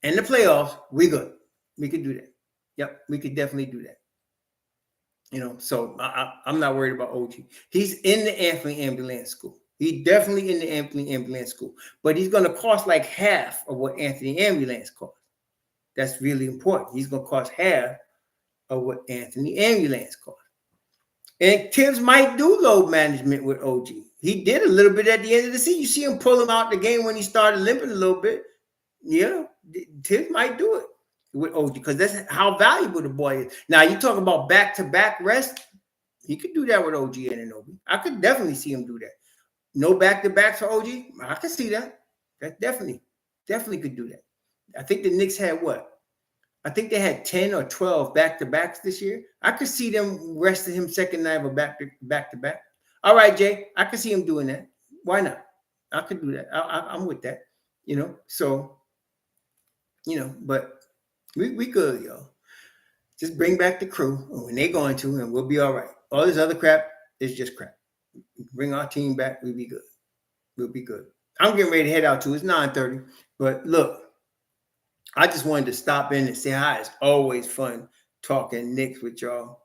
and the playoffs, we good. We could do that. Yep, we could definitely do that. So I'm not worried about OG. He's in the Anthony Ambulance School. He's definitely in the Anthony Ambulance School. But he's going to cost like half of what Anthony Ambulance costs. That's really important. He's going to cost half of what Anthony Ambulance costs. And Thibs might do load management with OG. He did a little bit at the end of the season. You see him pull him out the game when he started limping a little bit. Yeah, Thibs might do it with OG because that's how valuable the boy is. Now, you talk about back-to-back rest. He could do that with OG Anunoby. I could definitely see him do that. No back-to-backs for OG? I could see that. That definitely could do that. I think the Knicks had what? I think they had 10 or 12 back-to-backs this year. I could see them resting him second night of a back-to-back. All right, Jay, I could see him doing that. Why not? I could do that. I'm with that. So, but we good, y'all. Just bring back the crew when they're going to, and we'll be all right. All this other crap is just crap. Bring our team back, we'll be good. We'll be good. I'm getting ready to head out too. It's 9:30. But look, I just wanted to stop in and say hi. It's always fun talking Knicks with y'all.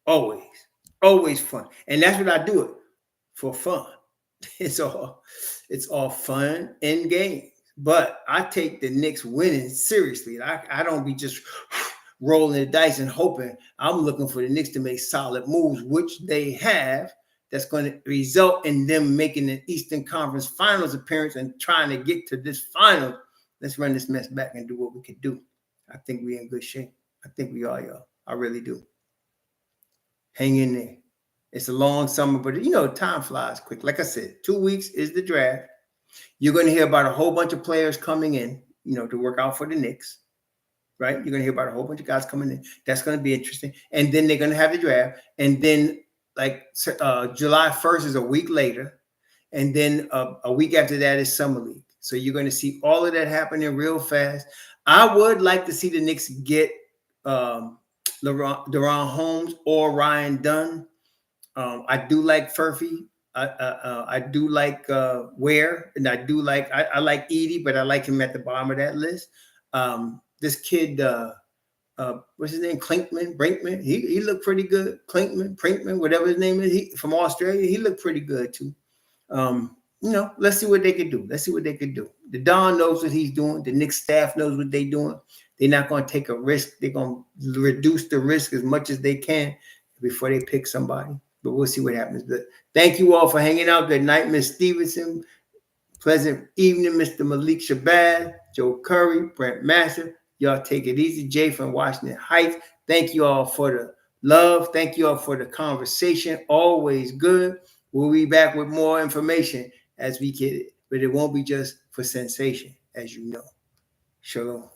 Always fun. And that's what I do it for fun. It's all fun and games. But I take the Knicks winning seriously. I don't be just rolling the dice and hoping. I'm looking for the Knicks to make solid moves, which they have. That's going to result in them making an Eastern Conference Finals appearance and trying to get to this final. Let's run this mess back and do what we can do. I think we're in good shape. I think we are, y'all. I really do. Hang in there. It's a long summer, but time flies quick. Like I said, 2 weeks is the draft. You're going to hear about a whole bunch of players coming in, to work out for the Knicks, right? You're going to hear about a whole bunch of guys coming in. That's going to be interesting. And then they're going to have the draft. And then July 1st is a week later. And then a week after that is Summer League. So you're going to see all of that happening real fast. I would like to see the Knicks get DaRon Holmes or Ryan Dunn. I do like Furphy. I do like Ware, and I like Edie, but I like him at the bottom of that list. This kid, what's his name? Brinkman. He looked pretty good. Brinkman, whatever his name is. He from Australia. He looked pretty good too. Let's see what they could do. The Don knows what he's doing. The Knicks staff knows what they're doing. They're not going to take a risk. They're going to reduce the risk as much as they can before they pick somebody. But we'll see what happens. But thank you all for hanging out. Good night, Miss Stevenson. Pleasant evening, Mr. Malik Shabazz, Joe Curry, Brent Master. Y'all take it easy. Jay from Washington Heights. Thank you all for the love. Thank you all for the conversation. Always good. We'll be back with more information as we get it. But it won't be just for sensation, as you know. Shalom.